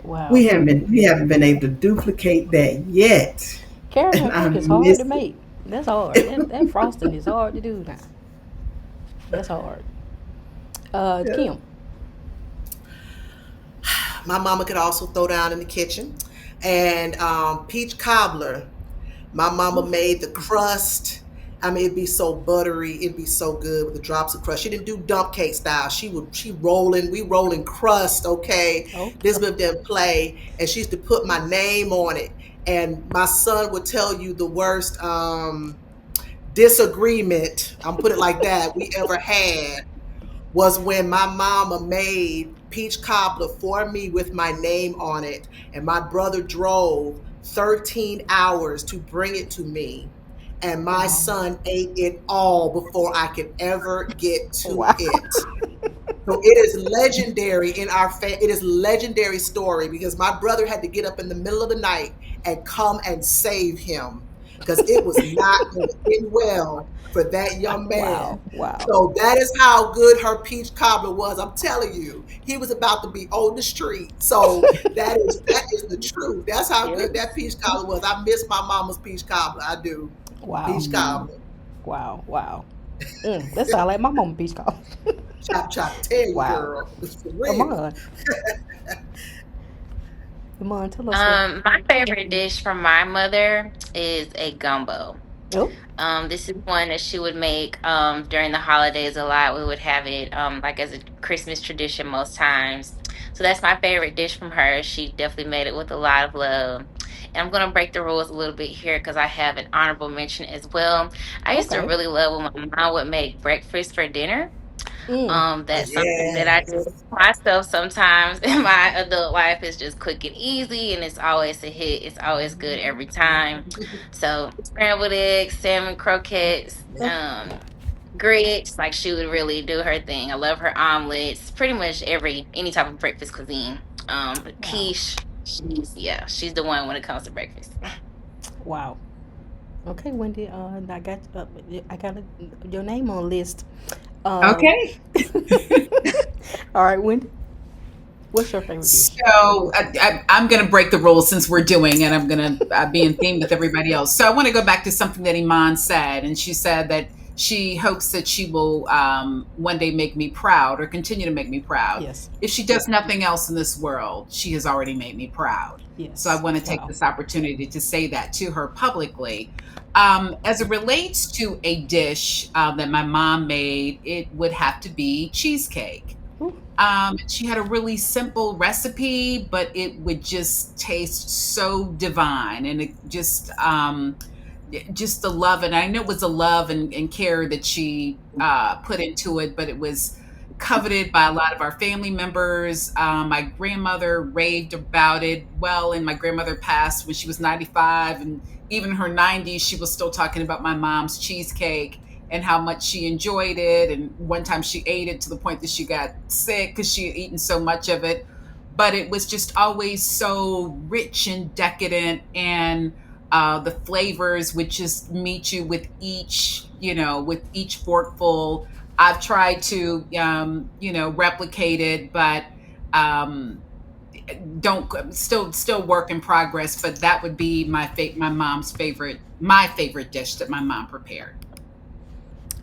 wow. we haven't been able to duplicate that yet. Caramel and I cake is hard miss to it. make. That's hard. That frosting is hard to do now. That's hard. Yeah. Kim. My mama could also throw down in the kitchen. And peach cobbler. My mama made the crust. I mean, it'd be so buttery. It'd be so good with the drops of crust. She didn't do dump cake style. We rolling crust, okay? Oh, Elizabeth didn't play. And she used to put my name on it. And my son would tell you the worst disagreement, I'm put it like that, we ever had was when my mama made peach cobbler for me with my name on it, and my brother drove 13 hours to bring it to me. And my wow. son ate it all before I could ever get to Wow. it. So it is legendary in our it is legendary story because my brother had to get up in the middle of the night and come and save him because it was not going to end well for that young Wow. man. Wow. So that is how good her peach cobbler was. I'm telling you, he was about to be on the street. So that is the truth. That's how Yeah. good that peach cobbler was. I miss my mama's peach cobbler. I do. Wow. Peach cobbler. Wow. Wow. That sounds like my mama peach cobbler. Chop chop tell you, Wow. girl. For real. Amon. Amon, tell us what. My favorite dish from my mother is a gumbo. Oh, This is one that she would make during the holidays a lot. We would have it like as a Christmas tradition most times. So that's my favorite dish from her. She definitely made it with a lot of love. And I'm gonna break the rules a little bit here because I have an honorable mention as well. I used to okay. really love when my mom would make breakfast for dinner. Mm. That's something that I do Yes. myself sometimes in my adult life. Is just quick and easy, and it's always a hit. It's always good every time. So scrambled eggs, salmon croquettes, grits. Like she would really do her thing. I love her omelets. Pretty much any type of breakfast cuisine. But Wow. quiche. She's the one when it comes to breakfast. Wow. Okay, Wendy. I got your name on list. Um. Okay. All right, Wendy. What's your favorite dish? So I'm going to break the rules since we're doing, and I'm going to be in theme with everybody else. So I want to go back to something that Iman said, and she said that she hopes that she will one day make me proud or continue to make me proud. Yes. If she does nothing else in this world, she has already made me proud. So I Yes. want to take Wow. this opportunity to say that to her publicly. As it relates to a dish that my mom made, it would have to be cheesecake. Ooh. She had a really simple recipe, but it would just taste so divine, and it just the love. And I know it was the love and care that she put into it, but it was coveted by a lot of our family members. My grandmother raved about it. Well, and my grandmother passed when she was 95, and even in her 90s, she was still talking about my mom's cheesecake and how much she enjoyed it. And one time she ate it to the point that she got sick because she had eaten so much of it. But it was just always so rich and decadent, and the flavors would just meet you with each forkful. I've tried to, replicate it, but don't still work in progress. But that would be my favorite dish that my mom prepared.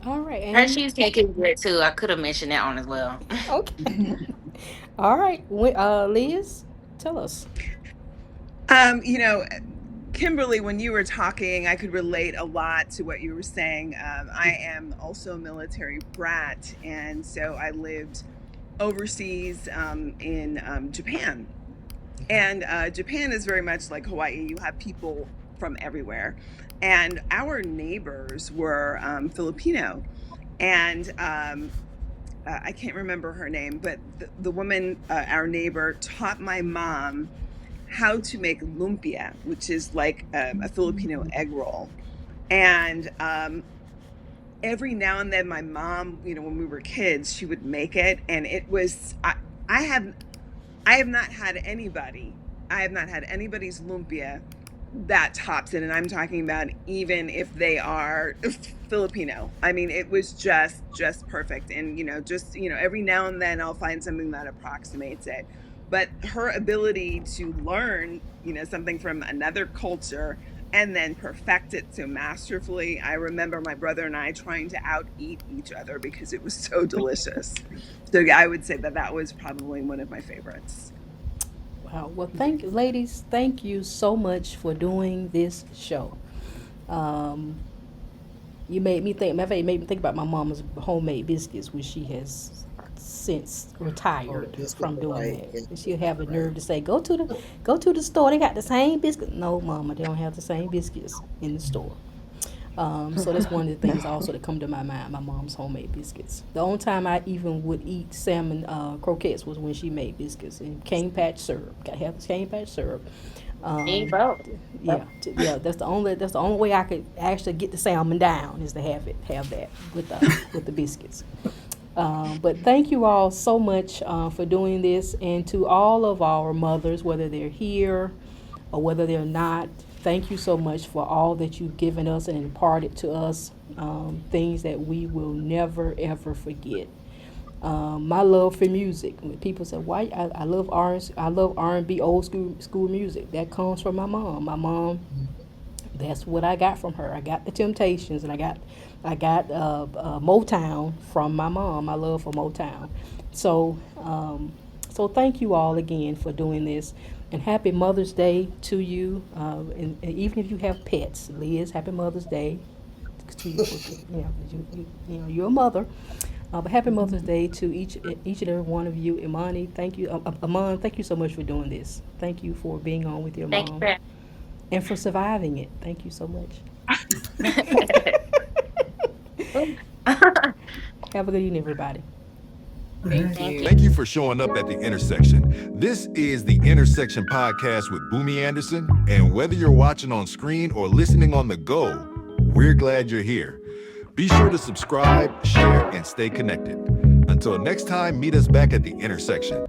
All right, Her and cheesecake is good too. I could have mentioned that one as well. okay. All right, Liz, tell us. You know, Kimberly, when you were talking, I could relate a lot to what you were saying. I am also a military brat, and so I lived overseas in Japan. And Japan is very much like Hawaii. You have people from everywhere. And our neighbors were Filipino. And I can't remember her name, but the woman, our neighbor, taught my mom how to make lumpia, which is like a Filipino egg roll. And every now and then, my mom, when we were kids, she would make it, and it was I have not had anybody's lumpia that tops it, and I'm talking about even if they are Filipino. I mean, it was just perfect, and every now and then I'll find something that approximates it. But her ability to learn, something from another culture and then perfect it so masterfully. I remember my brother and I trying to out eat each other because it was so delicious. So yeah, I would say that that was probably one of my favorites. Wow. Well, ladies, thank you so much for doing this show. Um, you made me think. Matter of fact, you made me think about my mama's homemade biscuits, which she has since Oh, the retired biscuits from are doing right. that. Yeah, And she'll have a right. nerve to say, go to the store. They got the same biscuit." No, mama, they don't have the same biscuits in the store. So that's one of the things also that come to my mind. My mom's homemade biscuits. The only time I even would eat salmon croquettes was when she made biscuits and cane patch syrup. Got to have the cane patch syrup. There you Um, go. yeah, that's the only way I could actually get the salmon down is to have that with the biscuits. But thank you all so much for doing this, and to all of our mothers, whether they're here or whether they're not, thank you so much for all that you've given us and imparted to us, things that we will never ever forget. My love for music. When people say, "Why?" I love I love R&B, old school music. That comes from my mom. My mom, that's what I got from her. I got the Temptations, and I got Motown from my mom. My love for Motown. So so thank you all again for doing this, and happy Mother's Day to you. And even if you have pets, Liz, happy Mother's Day to you. You're a mother. But happy Mother's Day to each and every one of you. Imani, thank you. Amon, thank you so much for doing this. Thank you for being on with your Thank you mom for and for surviving it. Thank you so much. Have a good evening, everybody. Thank Thank you. you. Thank you for showing up at the intersection. This is the Intersection Podcast with Bummi Anderson. And whether you're watching on screen or listening on the go, we're glad you're here. Be sure to subscribe, share, and stay connected. Until next time, meet us back at the intersection.